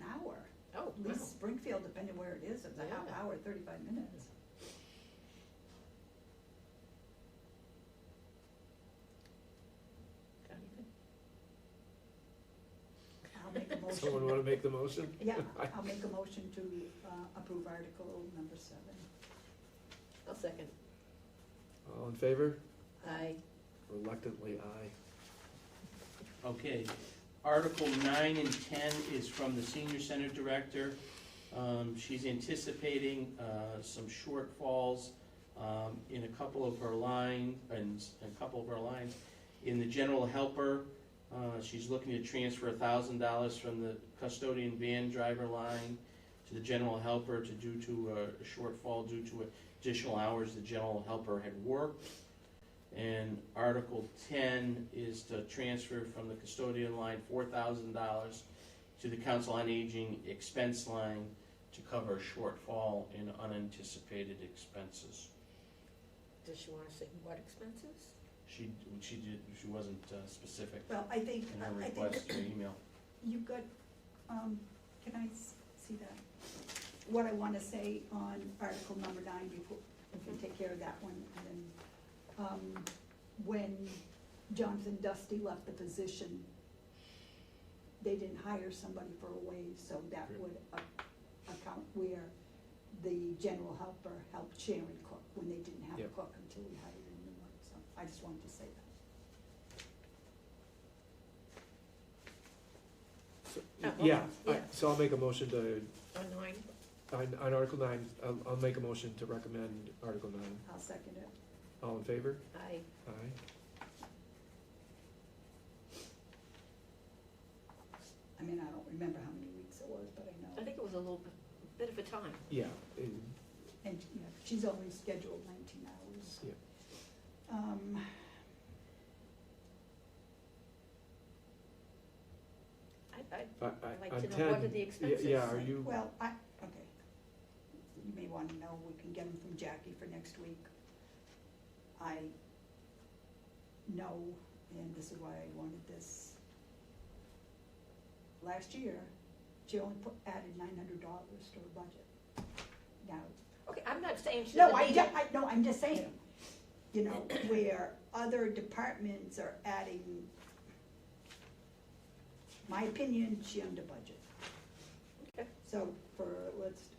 hour. oh, At wow. least Springfield, depending where it is, it's a half Yeah. hour, 35 minutes. Got anything? I'll make a motion. Someone wanna make the motion? Yeah, I'll make a motion to approve Article number 7. I'll second. All in favor? Aye. Reluctantly, aye. Okay, Article 9 and 10 is from the Senior Center Director. She's anticipating some shortfalls in a couple of her lines. In the general helper, she's looking to transfer $1,000 from the custodian van driver line to the general helper due to a shortfall due to additional hours the general helper had worked. And Article 10 is to transfer from the custodian line $4,000 to the Council on Aging expense line to cover a shortfall in unanticipated expenses. Does she wanna say what expenses? She wasn't specific Well, I think, in her I request think or email. you've got, can I see that? What I want to say on Article number 9, before, we can take care of that one, and then, when Jonathan Dusty left the position, they didn't hire somebody for a wage, so that would account where the general helper helped Sharon cook, when they didn't have a Yep. cook until we hired a new one, so I just wanted to say that. So- Oh, okay, Yeah, yeah. so I'll make a motion to, On 9? on Article 9, I'll make a motion to recommend Article 9. I'll second it. All in favor? Aye. Aye. I mean, I don't remember how many weeks it was, but I I know. think it was a little bit of a time. Yeah, And, yeah, she's only scheduled 19 hours. Yeah. I'd like on to know 10, what are the expenses? Yeah, are you, Well, okay. You may want to know, we can get them from Jackie for next week. I know, and this is why I wanted this. Last year, she only added $900 to her budget. Now, Okay, I'm not saying she no, doesn't need it. no, I'm just saying, you know, where other departments are adding, my opinion, she under budget. Okay. So for,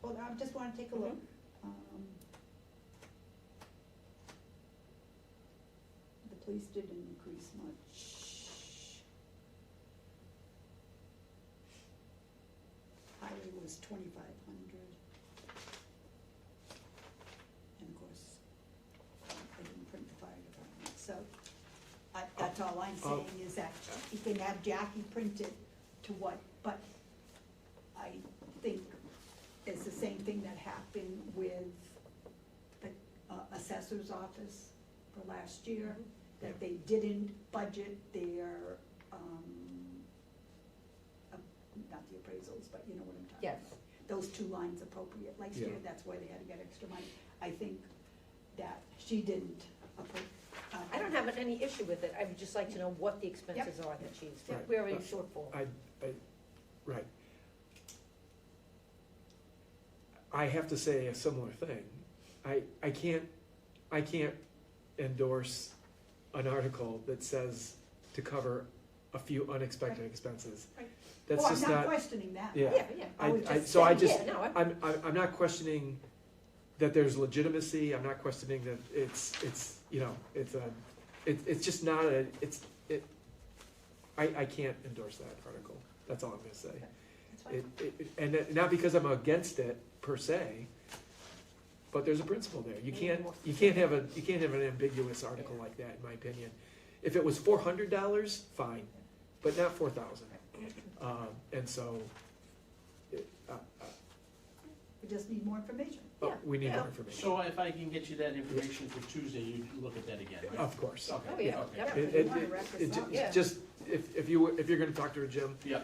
well, I just wanna take a look. The police didn't increase much. Highway was 2,500. And of course, I didn't print the fire department, so that's all I'm saying is that you can have Jackie print it to what, but I think it's the same thing that happened with the assessor's office for last year, that they didn't budget their, not the appraisals, but you know what I'm talking Yes. about. Those 2 lines appropriate last Yeah. year, that's why they had to get extra money. I think that she didn't I don't have any issue with it, I would just like to know what the expenses are that she's, Right. where are you shortfall? right. I have to say a similar thing. I can't endorse an article that says to cover a few unexpected expenses. Right. That's Oh, just I'm not not, questioning that. yeah. Yeah, I was just So I saying, just, yeah, no, I'm not questioning that there's legitimacy, I'm not questioning that it's, you know, it's just not I can't endorse that article, that's all I'm gonna say. That's fine. And not because I'm against it per se, but there's a principle there. You can't have an ambiguous article like that, in my opinion. If it was $400, fine, but not 4,000. And so, We just need more information. Yeah, we need yeah. more information. So if I can get you that information for Tuesday, you look at that again, right? Of course. Okay. Oh, yeah, Okay. yep. It- You it- wanna wrap this it- up? Yeah. Just, if you're gonna talk to her, Jim, Yeah,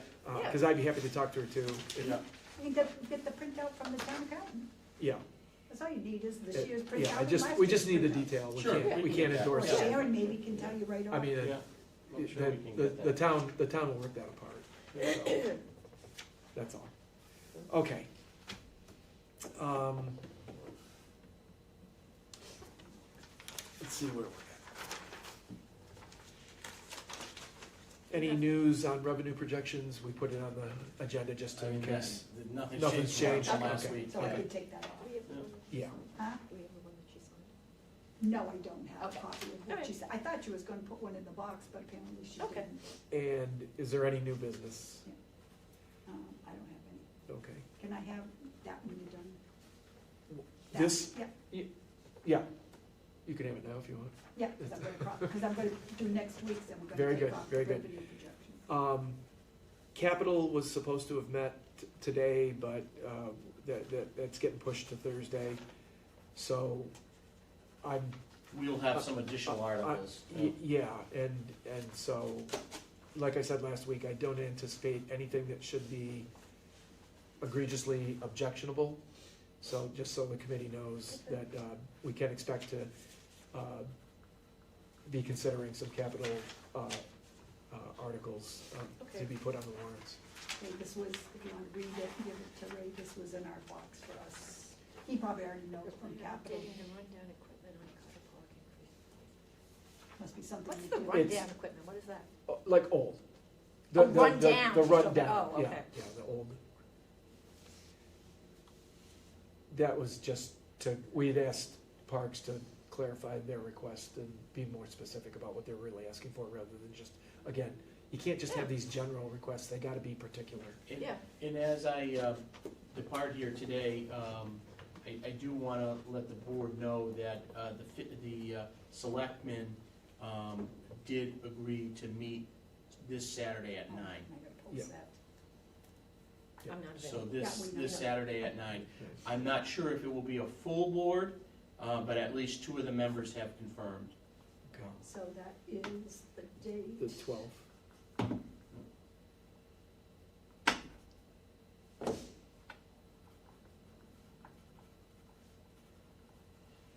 cause I'd be happy to talk to her too. yeah. You get the printout from the town accountant. Yeah, That's all you need is this year's printout. yeah, and last we year's just need the printout. detail, we Sure, can't, we we can can't get that. Or endorse it. Sharon maybe can tell you right off. I mean, Yeah, I'm sure we can get the that. town will work that apart, so, that's all. Okay. Let's see where we're at. Any news on revenue projections? We put it on the agenda just in case. Nothing's Nothing's changed from changed, last okay. week. So I Okay. could take that off. Do we have the one, Yeah, Huh? do we have the one that she signed? No, I don't have a Okay. copy of what Alright. she said. I thought she was gonna put one in the box, but apparently she Okay. didn't. and is there any new business? I don't have any. Okay. Can I have that when you're done? That- This, Yeah, yeah, you can have it now if you want. yeah, because I'm gonna do next week's and we're Very gonna good, take off the very good. revenue projection. Capital was supposed to have met today, but, that's getting pushed to Thursday. So, I'm, We'll have some additional articles. yeah, and so, like I said last week, I don't anticipate anything that should be egregiously objectionable. So, just so the committee knows that, we can expect to, be considering some capital, articles, to Okay. be put on the warrants. Okay, this was, if you wanna read it, give it to Ray, this was in our box for us. He probably already knows from capital, Updating and rundown equipment on car park increase. must be something What's you the do. rundown equipment, what is that? Like old. Oh, rundown. The rundown, Oh, yeah, okay. yeah, the old. That was just to, we'd asked Parks to clarify their request and be more specific about what they're really asking for, rather than just, again, you can't just have these general requests, they gotta be particular. And- Yeah. And as I depart here today, I do want to let the board know that the selectmen did agree to meet this Saturday at 9. I gotta Yeah. post that. Yeah. I'm not So available. Yeah, this we know. Saturday at 9. I'm not sure if it will be a full board, but at least 2 of the members have confirmed. Okay. So that is the date. The 12th.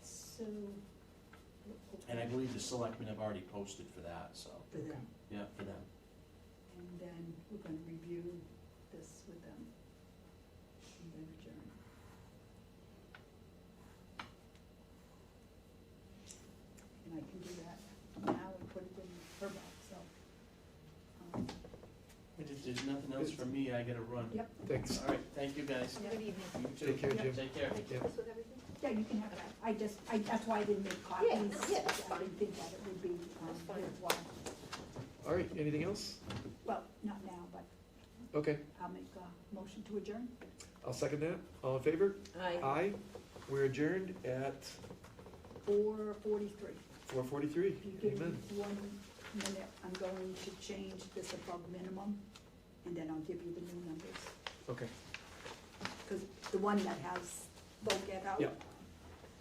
So, And I believe the selectmen have already posted for that, so, for them, yeah, for them. and then we're gonna review this with them. And then adjourn. And I can do that now and put it in her box, so. If there's nothing else from me, I gotta run. Yep, Thanks. All right, thank you guys. Good evening. You too. Take care, Jim. Take care. Can I keep this with everything? yeah, you can have that. That's why I didn't make copies. Yeah, that's I fine. didn't think that it would be, That's fine. worthwhile. All right, anything else? Well, not now, but Okay, I'll make a motion to adjourn. I'll second that. All in favor? Aye. Aye. We're adjourned at 4:43. 4:43. If you give me Amen. 1 minute, I'm going to change this above minimum, and then I'll give you the new numbers. Okay, Because the one that has voc out Yep.